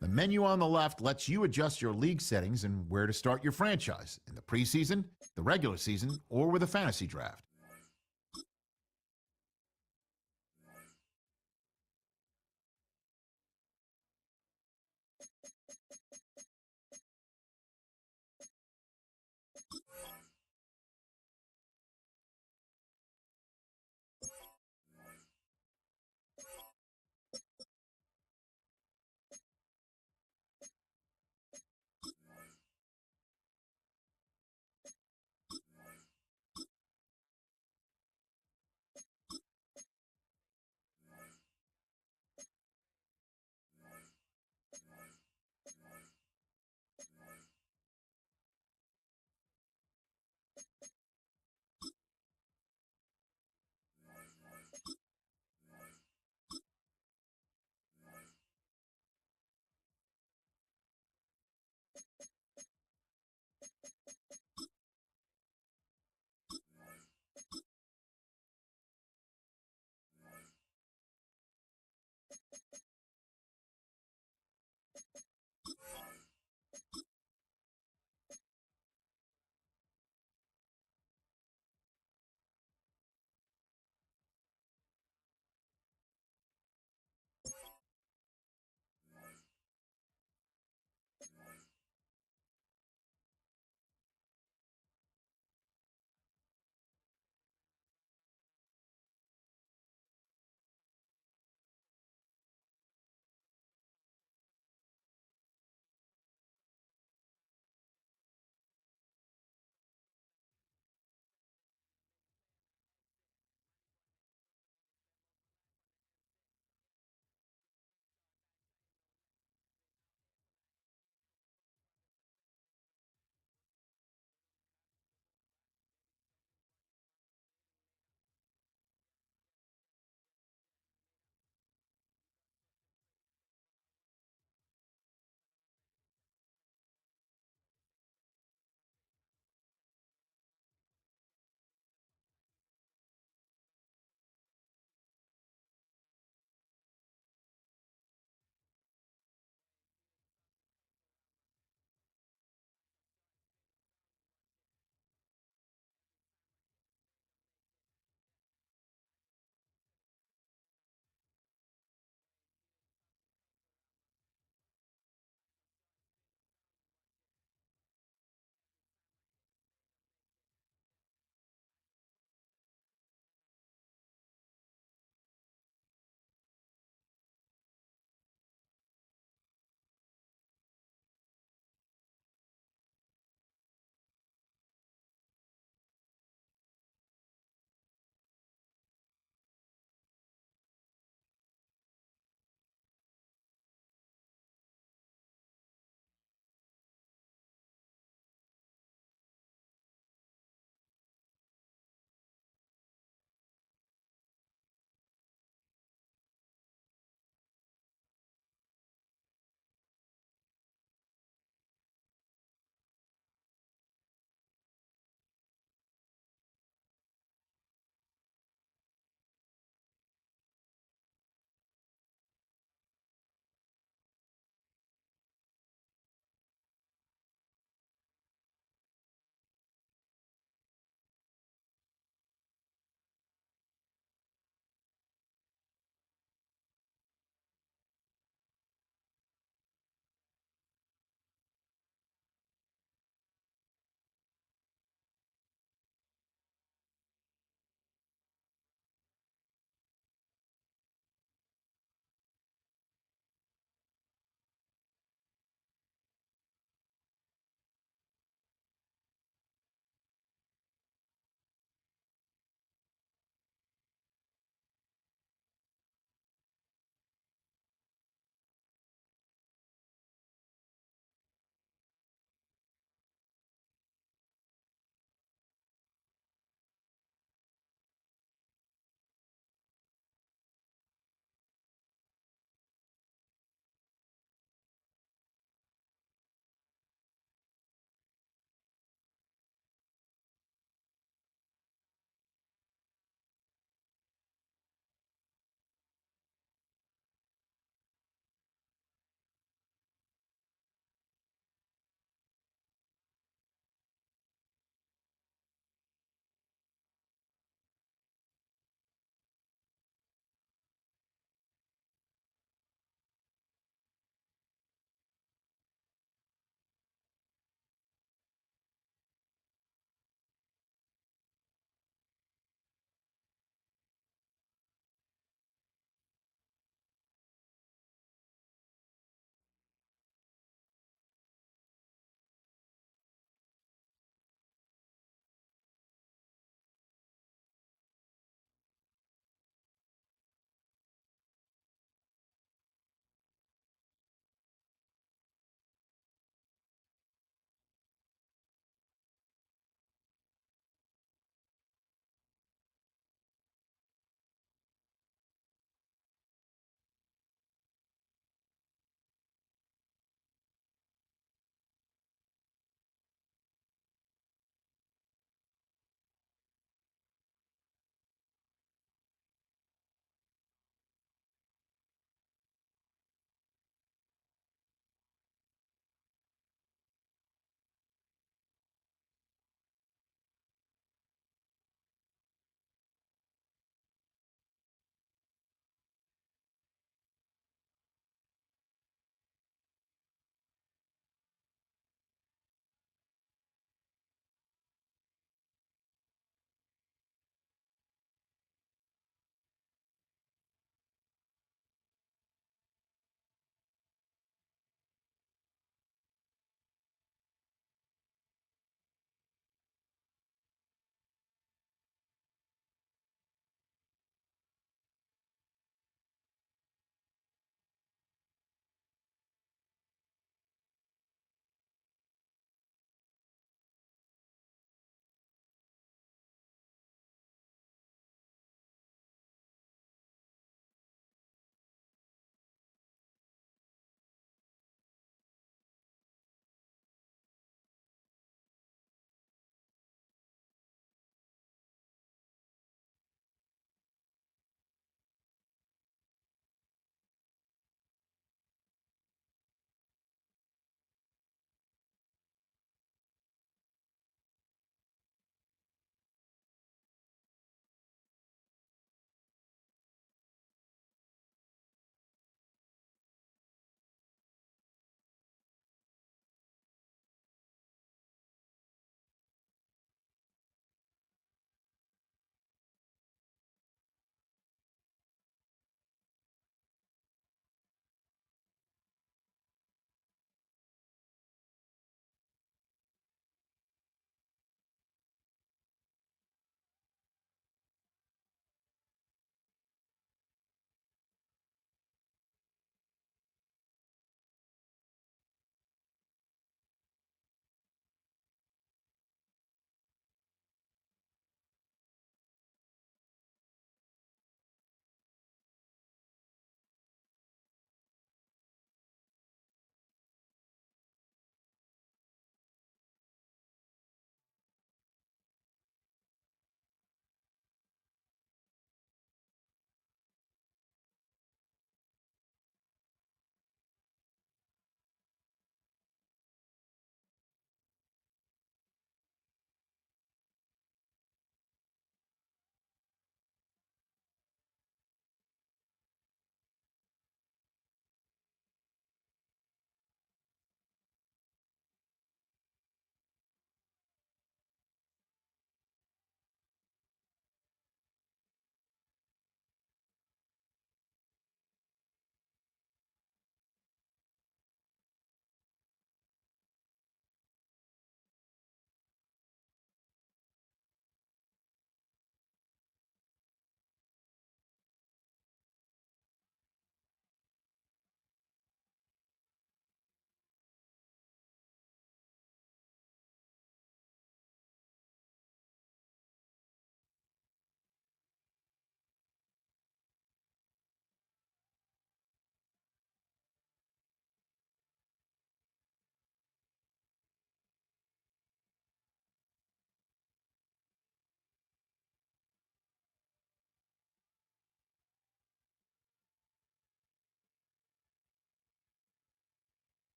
The menu on the left lets you adjust your league settings and where to start your franchise in the preseason, the regular season, or with a fantasy draft.